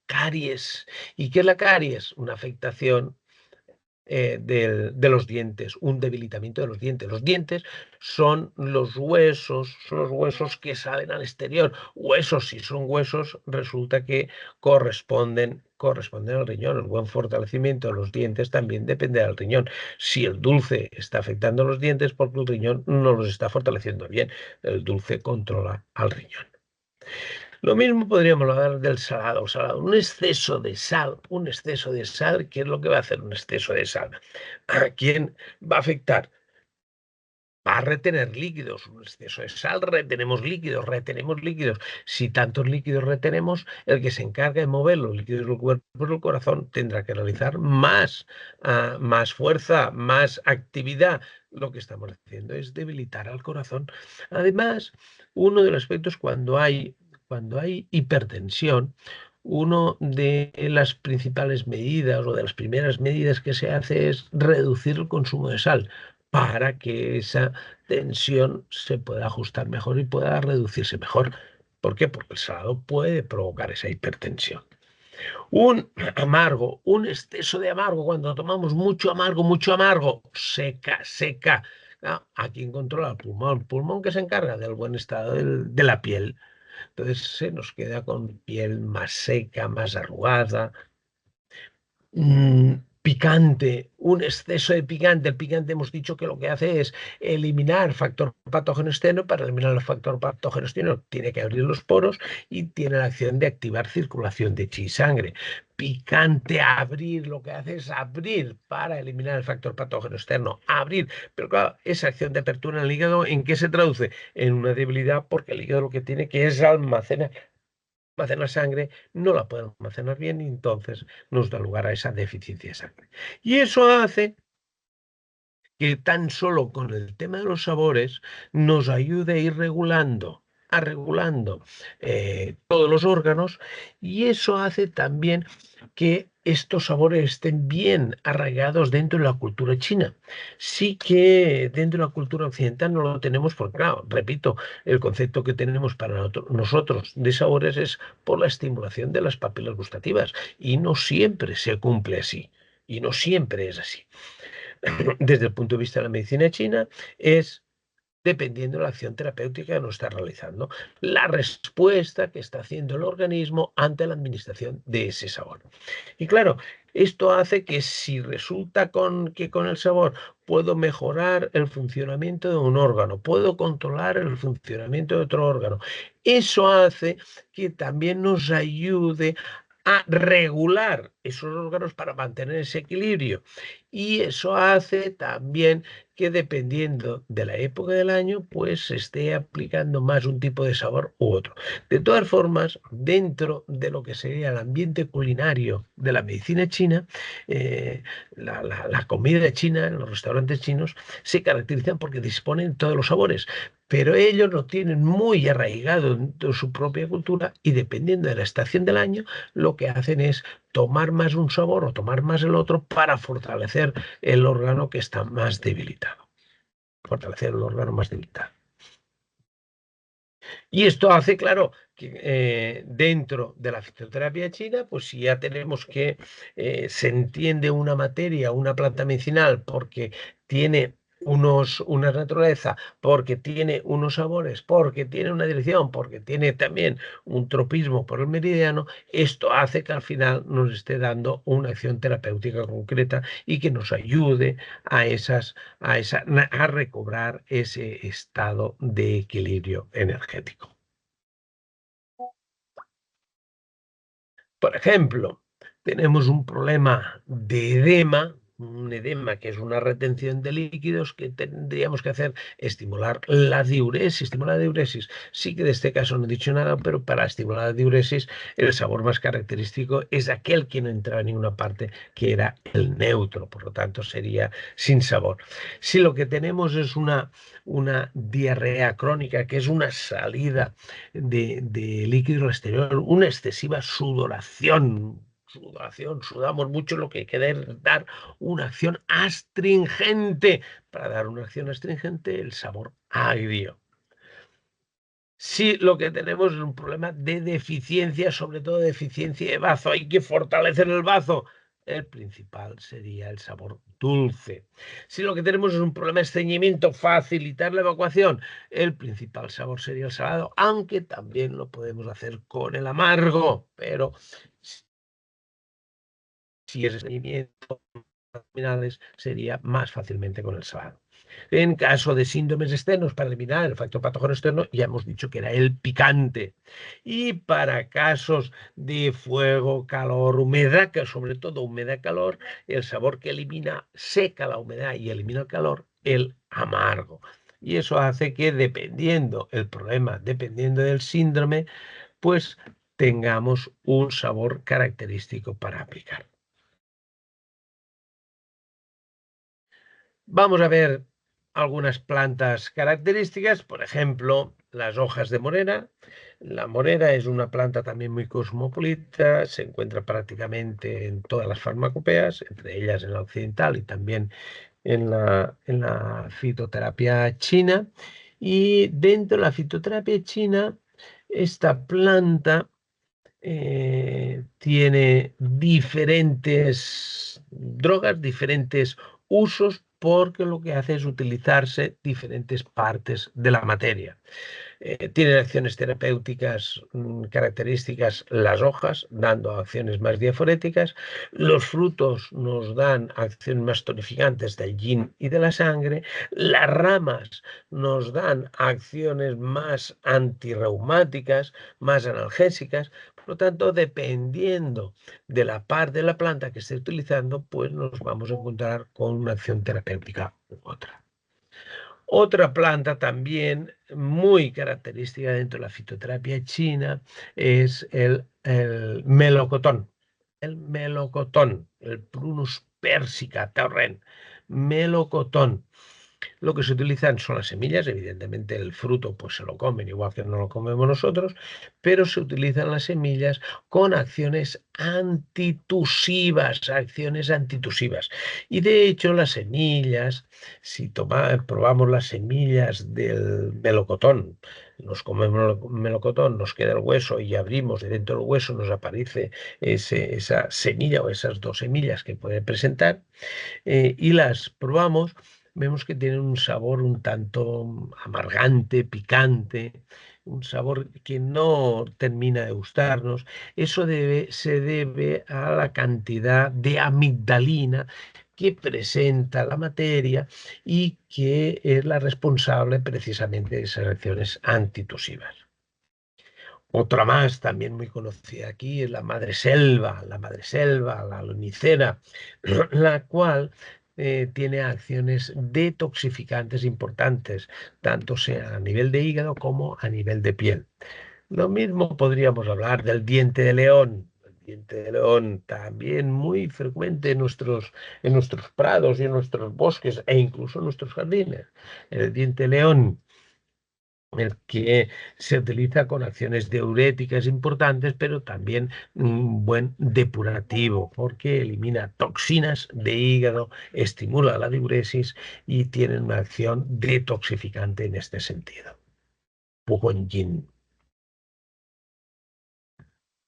Caries. ¿Y qué es la caries? Una afectación de los dientes, un debilitamiento de los dientes. Los dientes son los huesos que salen al exterior. Huesos, si son huesos, resulta que corresponden al riñón. El buen fortalecimiento de los dientes también depende del riñón. Si el dulce está afectando los dientes, porque el riñón no los está fortaleciendo bien. El dulce controla al riñón. Lo mismo podríamos hablar del salado. Salado, un exceso de sal, ¿qué es lo que va a hacer un exceso de sal? ¿A quién va a afectar? Va a retener líquidos, un exceso de sal, retenemos líquidos. Si tantos líquidos retenemos, el que se encarga de mover los líquidos del cuerpo es el corazón. Tendrá que realizar más fuerza, más actividad. Lo que estamos haciendo es debilitar al corazón. Además, uno de los aspectos cuando hay hipertensión, una de las principales medidas o de las primeras medidas que se hace es reducir el consumo de sal para que esa tensión se pueda ajustar mejor y pueda reducirse mejor. ¿Por qué? Porque el salado puede provocar esa hipertensión. Un amargo, un exceso de amargo, cuando tomamos mucho amargo, seca. ¿No? ¿A quién controla el pulmón? El pulmón que se encarga del buen estado de la piel. Entonces se nos queda con piel más seca, más arrugada. Picante, un exceso de picante. El picante hemos dicho que lo que hace es eliminar factor patógeno externo. Para eliminar el factor patógeno externo tiene que abrir los poros y tiene la acción de activar circulación de chi y sangre. Picante, abrir, lo que hace es abrir para eliminar el factor patógeno externo. Abrir, pero claro, esa acción de apertura en el hígado, ¿en qué se traduce? En una debilidad, porque el hígado lo que tiene que es almacenar sangre, no la puede almacenar bien y entonces nos da lugar a esa deficiencia de sangre. Y eso hace que tan solo con el tema de los sabores nos ayude a regulando todos los órganos, y eso hace también que estos sabores estén bien arraigados dentro de la cultura china. Sí que dentro de la cultura occidental no lo tenemos porque, claro, repito, el concepto que tenemos para nosotros de sabores es por la estimulación de las papilas gustativas, y no siempre se cumple así, y no siempre es así. Desde el punto de vista de la medicina china, es dependiendo de la acción terapéutica que nos está realizando, la respuesta que está haciendo el organismo ante la administración de ese sabor. Y claro, esto hace que si resulta que con el sabor puedo mejorar el funcionamiento de un órgano, puedo controlar el funcionamiento de otro órgano, eso hace que también nos ayude a regular esos órganos para mantener ese equilibrio. Y eso hace también que, dependiendo de la época del año, pues se esté aplicando más un tipo de sabor u otro. De todas formas, dentro de lo que sería el ambiente culinario de la medicina china, eh, la comida china, los restaurantes chinos, se caracterizan porque disponen de todos los sabores, pero ellos lo tienen muy arraigado dentro de su propia cultura, y dependiendo de la estación del año, lo que hacen es tomar más un sabor o tomar más el otro para fortalecer el órgano que está más debilitado. Fortalecer el órgano más debilitado. Y esto hace, claro, que dentro de la fisioterapia china, pues si ya tenemos que se entiende una materia, una planta medicinal, porque tiene una naturaleza, porque tiene unos sabores, porque tiene una dirección, porque tiene también un tropismo por el meridiano, esto hace que al final nos esté dando una acción terapéutica concreta y que nos ayude a recobrar ese estado de equilibrio energético. Por ejemplo, tenemos un problema de edema, un edema que es una retención de líquidos que tendríamos que hacer estimular la diuresis. Estimular la diuresis, sí que de este caso no he dicho nada, pero para estimular la diuresis el sabor más característico es aquel que no entraba en ninguna parte, que era el neutro, por lo tanto sería sin sabor. Si lo que tenemos es una diarrea crónica, que es una salida de líquido al exterior, una excesiva sudoración. Sudoración, sudamos mucho, lo que queda es dar una acción astringente. Para dar una acción astringente, el sabor agrio. Si lo que tenemos es un problema de deficiencia, sobre todo deficiencia de bazo, hay que fortalecer el bazo. El principal sería el sabor dulce. Si lo que tenemos es un problema de estreñimiento, facilitar la evacuación, el principal sabor sería el salado, aunque también lo podemos hacer con el amargo, pero si es estreñimiento, abdominales, sería más fácilmente con el salado. En caso de síndromes externos, para eliminar el factor patógeno externo, ya hemos dicho que era el picante. Y para casos de fuego, calor, humedad, que sobre todo humedad, calor, el sabor que elimina, seca la humedad y elimina el calor, el amargo. Y eso hace que dependiendo el problema, dependiendo del síndrome, pues tengamos un sabor característico para aplicar. Vamos a ver algunas plantas características, por ejemplo, las hojas de morera. La morera es una planta también muy cosmopolita, se encuentra prácticamente en todas las farmacopeas, entre ellas en la occidental y también en la fitoterapia china. Y dentro de la fitoterapia china, esta planta tiene diferentes drogas, diferentes usos, porque lo que hace es utilizarse diferentes partes de la materia. Tienen acciones terapéuticas características las hojas, dando acciones más diaforéticas. Los frutos nos dan acciones más tonificantes del yin y de la sangre. Las ramas nos dan acciones más antirreumáticas, más analgésicas. Por lo tanto, dependiendo de la parte de la planta que esté utilizando, pues nos vamos a encontrar con una acción terapéutica u otra. Otra planta también muy característica dentro de la fitoterapia china es el melocotón. El melocotón, el Prunus persica, Taurén, melocotón. Lo que se utilizan son las semillas, evidentemente el fruto pues se lo comen igual que no lo comemos nosotros, pero se utilizan las semillas con acciones antitusivas. Y de hecho las semillas, si probamos las semillas del melocotón, nos comemos el melocotón, nos queda el hueso y abrimos y dentro del hueso nos aparece esa semilla o esas dos semillas que puede presentar, y las probamos, vemos que tienen un sabor un tanto amargante, picante, un sabor que no termina de gustarnos. Eso se debe a la cantidad de amigdalina que presenta la materia y que es la responsable precisamente de esas reacciones antitusivas. Otra más, también muy conocida aquí, es la madre selva, la lonicera, la cual tiene acciones detoxificantes importantes, tanto sea a nivel de hígado como a nivel de piel. Lo mismo podríamos hablar del diente de león. El diente de león también muy frecuente en nuestros prados y en nuestros bosques e incluso en nuestros jardines. El diente de león, el que se utiliza con acciones diuréticas importantes, pero también un buen depurativo, porque elimina toxinas de hígado, estimula la diuresis y tiene una acción detoxificante en este sentido. Pujonjin.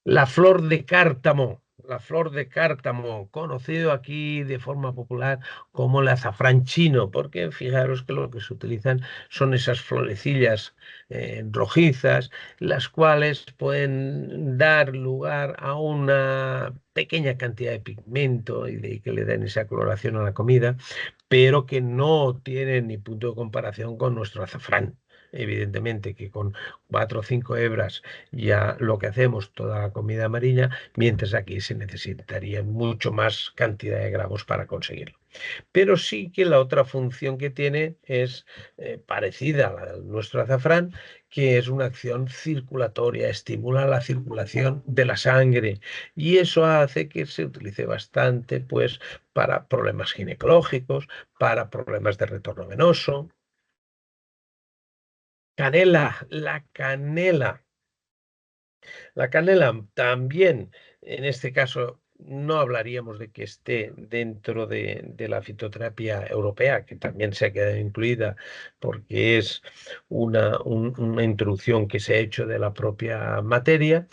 La flor de cártamo. la flor de cártamo, conocido aquí de forma popular como el azafrán chino, porque fijaros que lo que se utilizan son esas florecillas rojizas, las cuales pueden dar lugar a una pequeña cantidad de pigmento y de que le den esa coloración a la comida, pero que no tienen ni punto de comparación con nuestro azafrán. Evidentemente que con 4 o 5 hebras ya lo que hacemos toda la comida amarilla, mientras aquí se necesitaría mucho más cantidad de gramos para conseguirlo. Pero sí que la otra función que tiene es parecida a la de nuestro azafrán, que es una acción circulatoria, estimula la circulación de la sangre y eso hace que se utilice bastante pues para problemas ginecológicos, para problemas de retorno venoso. Canela, la canela. La canela también, en este caso, no hablaríamos de que esté dentro de la fitoterapia europea, que también se ha quedado incluida porque es una introducción que se ha hecho de la propia materia,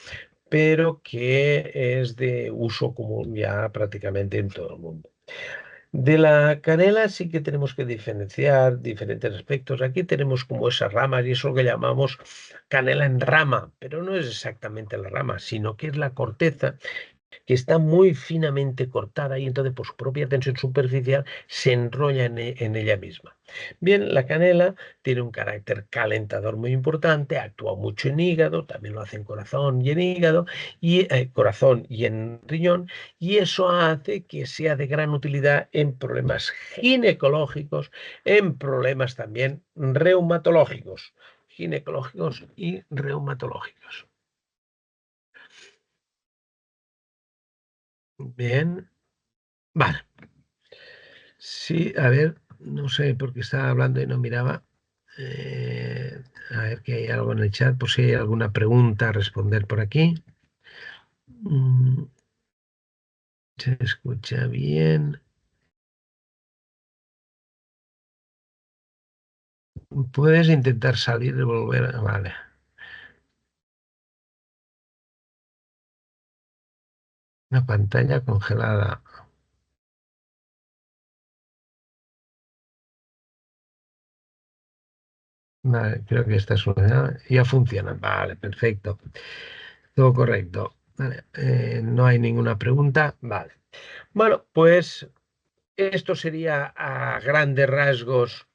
pero que es de uso común ya prácticamente en todo el mundo. De la canela sí que tenemos que diferenciar diferentes aspectos. Aquí tenemos como esas ramas y eso que llamamos canela en rama, pero no es exactamente la rama, sino que es la corteza que está muy finamente cortada y entonces por su propia tensión superficial se enrolla en ella misma. Bien, la canela tiene un carácter calentador muy importante, actúa mucho en hígado, también lo hace en corazón y en hígado, y corazón y en riñón, y eso hace que sea de gran utilidad en problemas ginecológicos, en problemas también reumatológicos, ginecológicos y reumatológicos. Bien, vale. Sí, a ver, no sé por qué estaba hablando y no miraba. Eh, a ver que hay algo en el chat, por si hay alguna pregunta a responder por aquí. Mm, Se escucha bien. Puedes intentar salir y volver. Vale. Una pantalla congelada. Vale, creo que esta es una. Ya funciona. Vale, perfecto. Todo correcto. Vale, no hay ninguna pregunta. Vale. Bueno, pues esto sería a grandes rasgos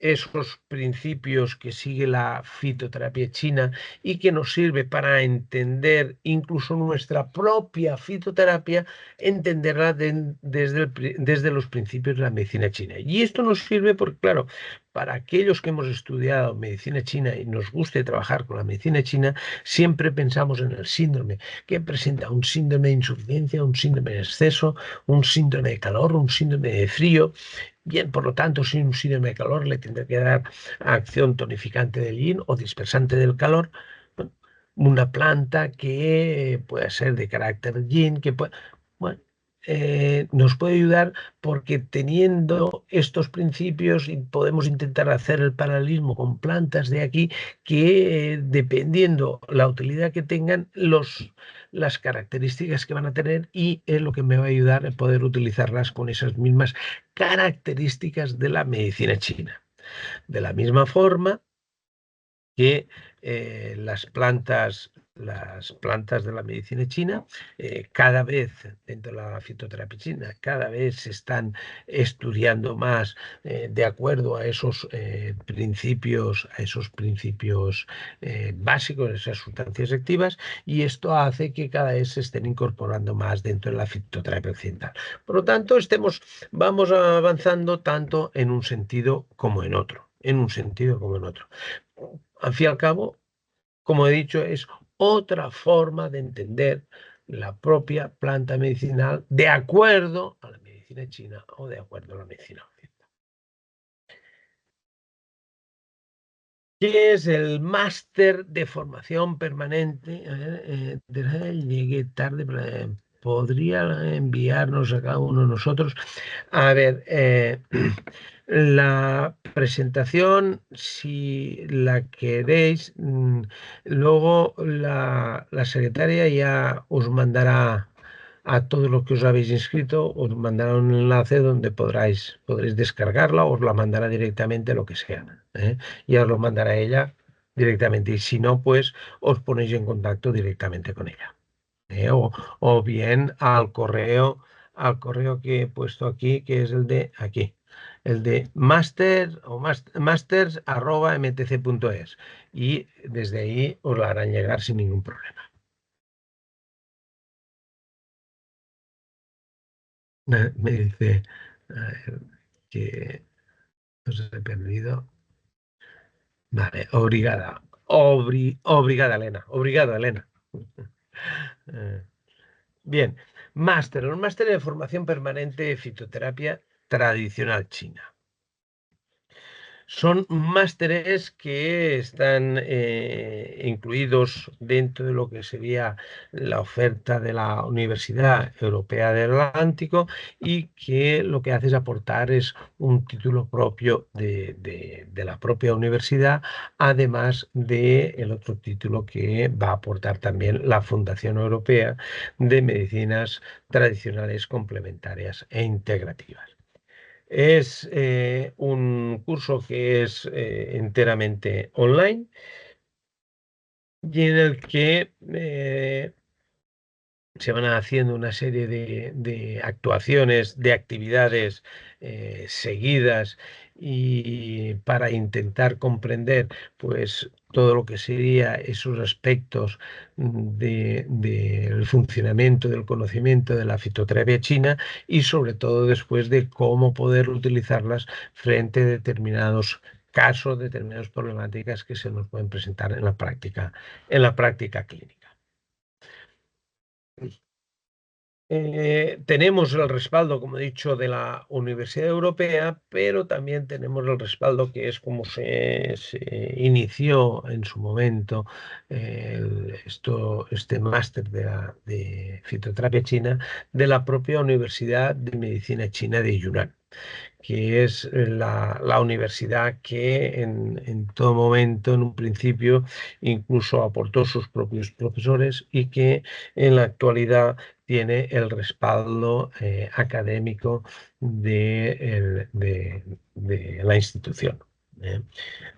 esos principios que sigue la fitoterapia china y que nos sirve para entender incluso nuestra propia fitoterapia, entenderla desde los principios de la medicina china. Y esto nos sirve porque, claro, para aquellos que hemos estudiado medicina china y nos guste trabajar con la medicina china, siempre pensamos en el síndrome, que presenta un síndrome de insuficiencia, un síndrome de exceso, un síndrome de calor, un síndrome de frío. Bien, por lo tanto, si un síndrome de calor le tendrá que dar acción tonificante del yin o dispersante del calor. Bueno, una planta que puede ser de carácter yin, bueno, nos puede ayudar porque teniendo estos principios y podemos intentar hacer el paralelismo con plantas de aquí que dependiendo la utilidad que tengan, las características que van a tener y es lo que me va a ayudar a poder utilizarlas con esas mismas características de la medicina china. De la misma forma que las plantas de la medicina china, cada vez, dentro de la fitoterapia china, cada vez se están estudiando más de acuerdo a esos principios básicos, esas sustancias activas, y esto hace que cada vez se estén incorporando más dentro de la fitoterapia occidental. Por lo tanto, vamos avanzando tanto en un sentido como en otro, en un sentido como en otro. Al fin y al cabo, como he dicho, es otra forma de entender la propia planta medicinal de acuerdo a la medicina china o de acuerdo a la medicina occidental. ¿Qué es el máster de formación permanente? A ver, llegué tarde, pero, podría enviarnos a cada uno de nosotros. A ver, la presentación, si la queréis, luego la secretaria ya os mandará a todos los que os habéis inscrito, os mandará un enlace donde podréis descargarla, os la mandará directamente, lo que sea, ¿eh? Ya os lo mandará ella directamente. Y si no, pues os ponéis en contacto directamente con ella, ¿eh? O bien al correo que he puesto aquí, que es el de aquí, el de masters@mtc.es, y desde ahí os la harán llegar sin ningún problema. Me dice, a ver, que os he perdido. Vale, obrigada, Elena. Obrigado, Elena. Eh, Bien, un máster de formación permanente de fitoterapia tradicional china. Son másteres que están incluidos dentro de lo que sería la oferta de la Universidad Europea del Atlántico, y que lo que hace es aportar es un título propio de la propia universidad, además del otro título que va a aportar también la Fundación Europea de Medicinas Tradicionales Complementarias e Integrativas. Es un curso que es enteramente online, y en el que se van haciendo una serie de actuaciones, de actividades seguidas, y para intentar comprender pues todo lo que sería esos aspectos del funcionamiento, del conocimiento de la fitoterapia china, y sobre todo después de cómo poder utilizarlas frente a determinados casos, determinadas problemáticas que se nos pueden presentar en la práctica clínica. Tenemos el respaldo, como he dicho, de la Universidad Europea, pero también tenemos el respaldo, que es como se inició en su momento este máster de fitoterapia china, de la propia Universidad de Medicina China de Yunnan, que es la universidad que en todo momento, en un principio, incluso aportó sus propios profesores, y que en la actualidad tiene el respaldo académico de la institución. ¿Eh?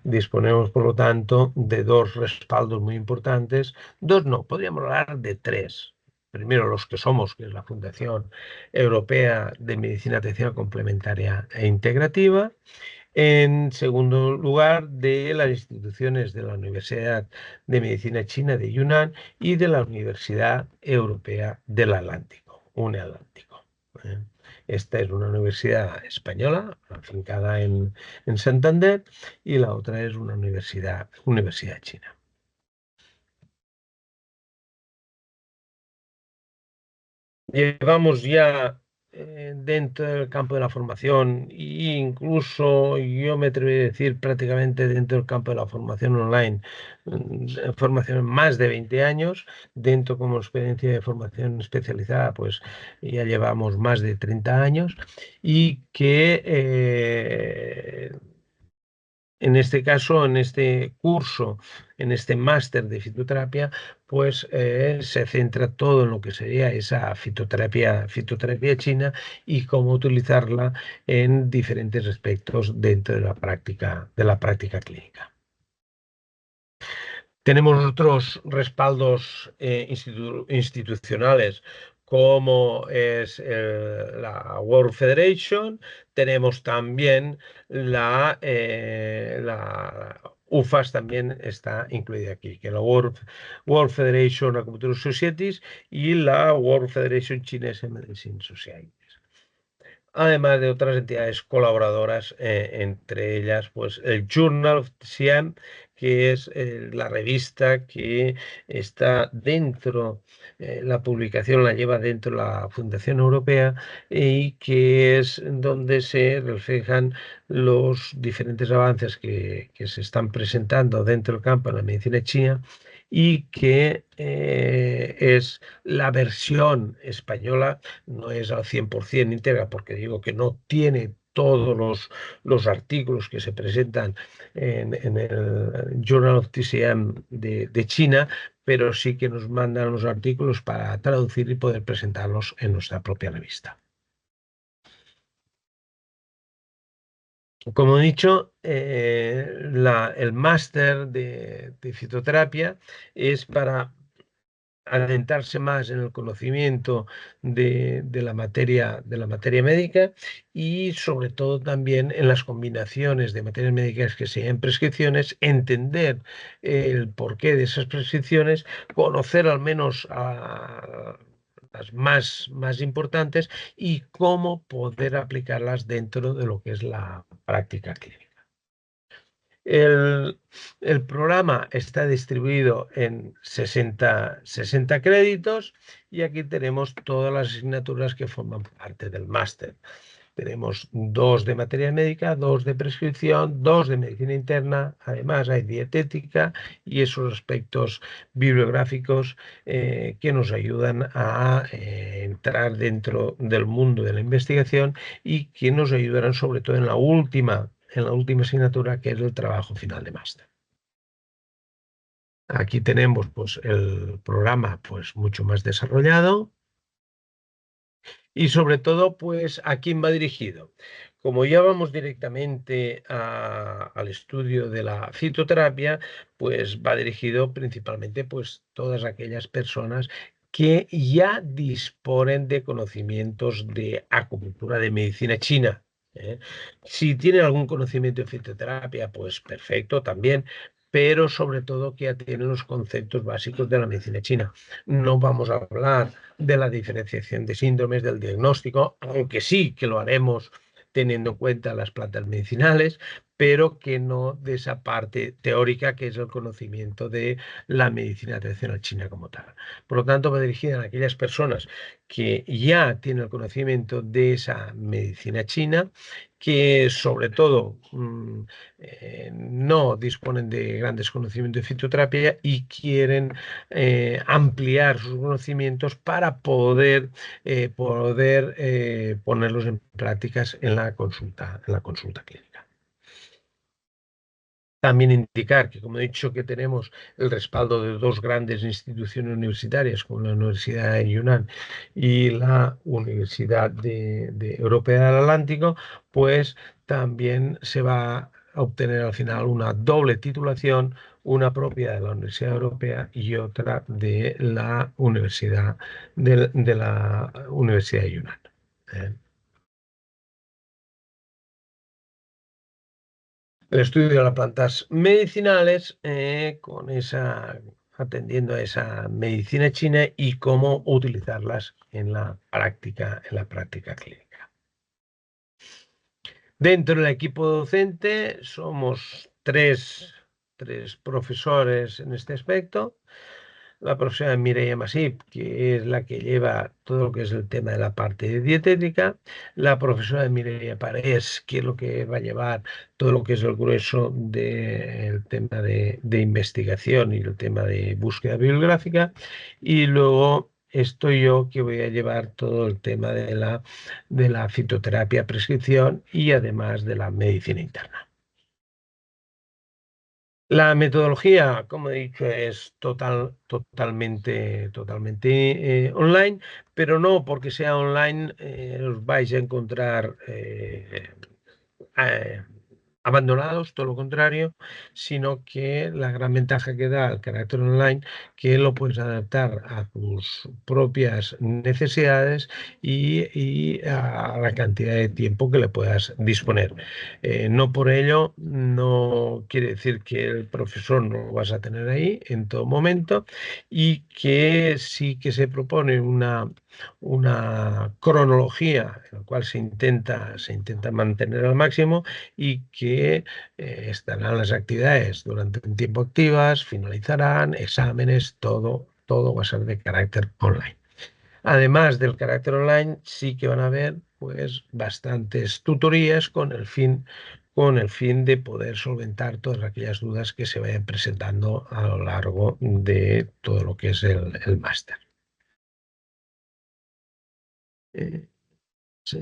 Disponemos, por lo tanto, de dos respaldos muy importantes. Dos no, podríamos hablar de tres. Primero, los que somos, que es la Fundación Europea de Medicina Atención Complementaria e Integrativa. En segundo lugar, de las instituciones de la Universidad de Medicina China de Yunnan y de la Universidad Europea del Atlántico, UNE Atlántico. ¿Eh? Esta es una universidad española, afincada en Santander, y la otra es una universidad china. Llevamos ya dentro del campo de la formación, e incluso yo me atrevería a decir prácticamente dentro del campo de la formación online, formación más de 20 años. Dentro, como experiencia de formación especializada, pues ya llevamos más de 30 años, y que en este caso, en este curso, en este máster de fitoterapia, pues se centra todo en lo que sería esa fitoterapia china, y cómo utilizarla en diferentes aspectos dentro de la práctica clínica. Tenemos otros respaldos institucionales, como es la World Federation. Tenemos también la UFAS, también está incluida aquí, que la World Federation Acupuncture Societies y la World Federation Chinese Medicine Society, además de otras entidades colaboradoras, entre ellas pues el Journal of TCM, que es la revista que está dentro, la publicación la lleva dentro la Fundación Europea, y que es donde se reflejan los diferentes avances que se están presentando dentro del campo de la medicina china, y que es la versión española. No es al 100% íntegra, porque digo que no tiene todos los artículos que se presentan en el Journal of TCM de China, pero sí que nos mandan los artículos para traducir y poder presentarlos en nuestra propia revista. Como he dicho, el máster de fitoterapia es para adentrarse más en el conocimiento de la materia médica y sobre todo también en las combinaciones de materias médicas que sean prescripciones, entender el porqué de esas prescripciones, conocer al menos las más importantes y cómo poder aplicarlas dentro de lo que es la práctica clínica. El, el programa está distribuido en 60 créditos y aquí tenemos todas las asignaturas que forman parte del máster. Tenemos 2 de materia médica, 2 de prescripción, 2 de medicina interna, además hay dietética y esos aspectos bibliográficos que nos ayudan a entrar dentro del mundo de la investigación y que nos ayudarán sobre todo en la última asignatura, que es el trabajo final de máster. Aquí tenemos pues, el programa pues, mucho más desarrollado y sobre todo pues, a quién va dirigido. Como ya vamos directamente al estudio de la fitoterapia, pues va dirigido principalmente pues, todas aquellas personas que ya disponen de conocimientos de acupuntura de medicina china. ¿eh? Si tienen algún conocimiento de fitoterapia, pues perfecto también, pero sobre todo que ya tienen los conceptos básicos de la medicina china. No vamos a hablar de la diferenciación de síndromes, del diagnóstico, aunque sí que lo haremos teniendo en cuenta las plantas medicinales, pero que no de esa parte teórica que es el conocimiento de la medicina tradicional china como tal. Por lo tanto, va dirigida a aquellas personas que ya tienen el conocimiento de esa medicina china, que sobre todo no disponen de grandes conocimientos de fitoterapia y quieren ampliar sus conocimientos para poder ponerlos en prácticas en la consulta clínica. También indicar que, como he dicho, que tenemos el respaldo de 2 grandes instituciones universitarias, como la Universidad de Yunnan y la Universidad Europea del Atlántico, pues también se va a obtener al final una doble titulación, una propia de la Universidad Europea y otra de la Universidad de Yunnan. ¿eh? El estudio de las plantas medicinales atendiendo a esa medicina china y cómo utilizarlas en la práctica clínica. Dentro del equipo docente somos tres profesores en este aspecto. La profesora Mireia Masip, que es la que lleva todo lo que es el tema de la parte de dietética, la profesora Mireia Parés, que es lo que va a llevar todo lo que es el grueso del tema de investigación y el tema de búsqueda bibliográfica, y luego estoy yo que voy a llevar todo el tema de la fitoterapia prescripción y además de la medicina interna. La metodología, como he dicho, es totalmente online, pero no porque sea online os vais a encontrar eh, abandonados, todo lo contrario, sino que la gran ventaja que da el carácter online, que lo puedes adaptar a tus propias necesidades y a la cantidad de tiempo que le puedas disponer. No por ello, no quiere decir que el profesor no lo vas a tener ahí en todo momento y que sí que se propone una cronología en la cual se intenta mantener al máximo y que estarán las actividades durante un tiempo activas, finalizarán, exámenes, todo va a ser de carácter online. Además del carácter online, sí que van a haber pues bastantes tutorías con el fin de poder solventar todas aquellas dudas que se vayan presentando a lo largo de todo lo que es el máster. Sí.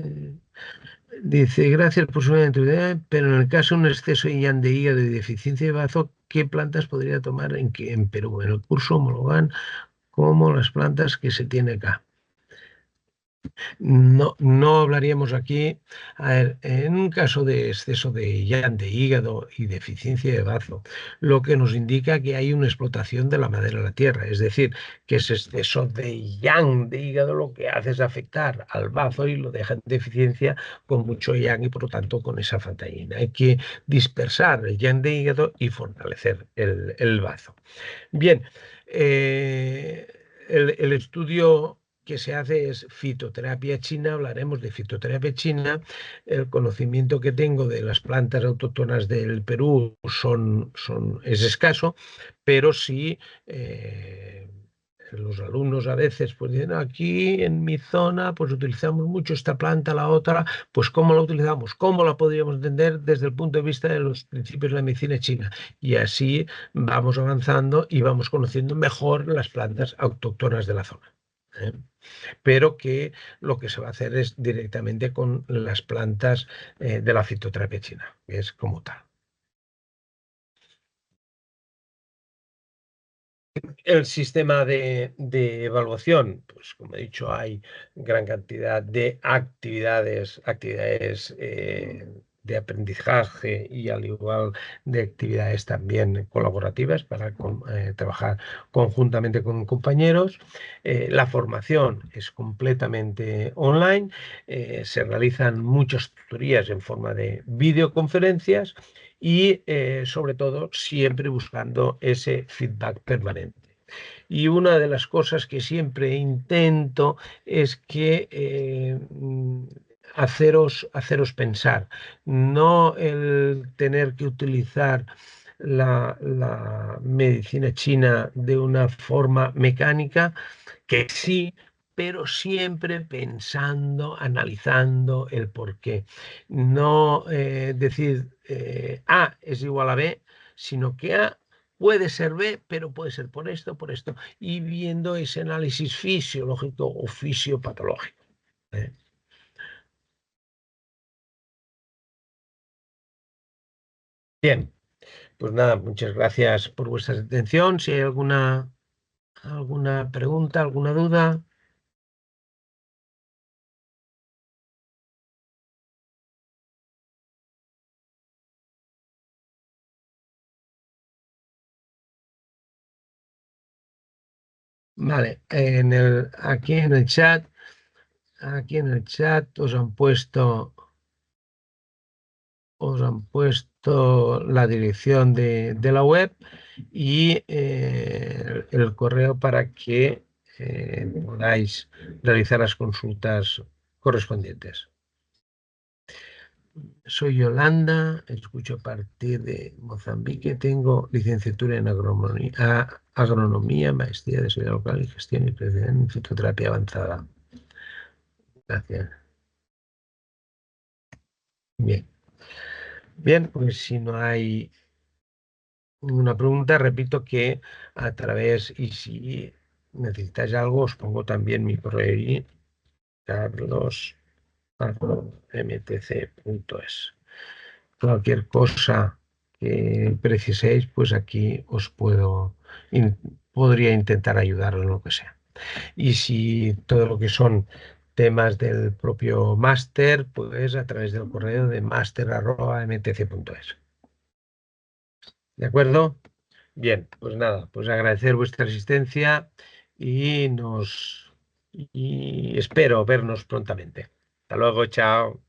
Dice, gracias por su entrevista, pero en el caso de un exceso de IAN de hígado y deficiencia de bazo, ¿qué plantas podría tomar en Perú? En el curso homologan como las plantas que se tiene acá. No, no hablaríamos aquí. A ver, en un caso de exceso de yang, de hígado y deficiencia de bazo, lo que nos indica que hay una explotación de la madera de la tierra, es decir, que ese exceso de yang, de hígado, lo que hace es afectar al bazo y lo deja en deficiencia con mucho yang y por lo tanto con esa fataína. Hay que dispersar el yang de hígado y fortalecer el bazo. Bien, el estudio que se hace es fitoterapia china, hablaremos de fitoterapia china. El conocimiento que tengo de las plantas autóctonas del Perú es escaso, pero sí los alumnos a veces pues dicen, aquí en mi zona pues utilizamos mucho esta planta, la otra, pues ¿cómo la utilizamos? ¿Cómo la podríamos entender desde el punto de vista de los principios de la medicina china? Y así vamos avanzando y vamos conociendo mejor las plantas autóctonas de la zona. ¿Eh? Pero que lo que se va a hacer es directamente con las plantas de la fitoterapia china, que es como tal. El sistema de evaluación, pues como he dicho, hay gran cantidad de actividades de aprendizaje y al igual de actividades también colaborativas para trabajar conjuntamente con compañeros. La formación es completamente online, se realizan muchas tutorías en forma de videoconferencias y sobre todo siempre buscando ese feedback permanente. Y una de las cosas que siempre intento es que haceros pensar, no el tener que utilizar la medicina china de una forma mecánica, que sí, pero siempre pensando, analizando el porqué. No decir A es igual a B, sino que A puede ser B, pero puede ser por esto, y viendo ese análisis fisiológico o fisiopatológico. ¿Eh? Bien, pues nada, muchas gracias por vuestra atención. Si hay alguna pregunta, alguna duda, vale, aquí en el chat os han puesto la dirección de la web y el correo para que podáis realizar las consultas correspondientes. Soy Yolanda, escucho a partir de Mozambique, tengo licenciatura en agronomía, maestría de seguridad local y gestión y prevención en fitoterapia avanzada. Gracias. Bien, bien, pues si no hay ninguna pregunta, repito que a través, y si necesitáis algo, os pongo también mi correo y carlos@mtc.es. Cualquier cosa que preciséis, pues aquí podría intentar ayudaros en lo que sea. Y si todo lo que son temas del propio máster, pues a través del correo de master@mtc.es. ¿De acuerdo? Bien, pues nada, pues agradecer vuestra asistencia y y espero vernos prontamente. Hasta luego, chao.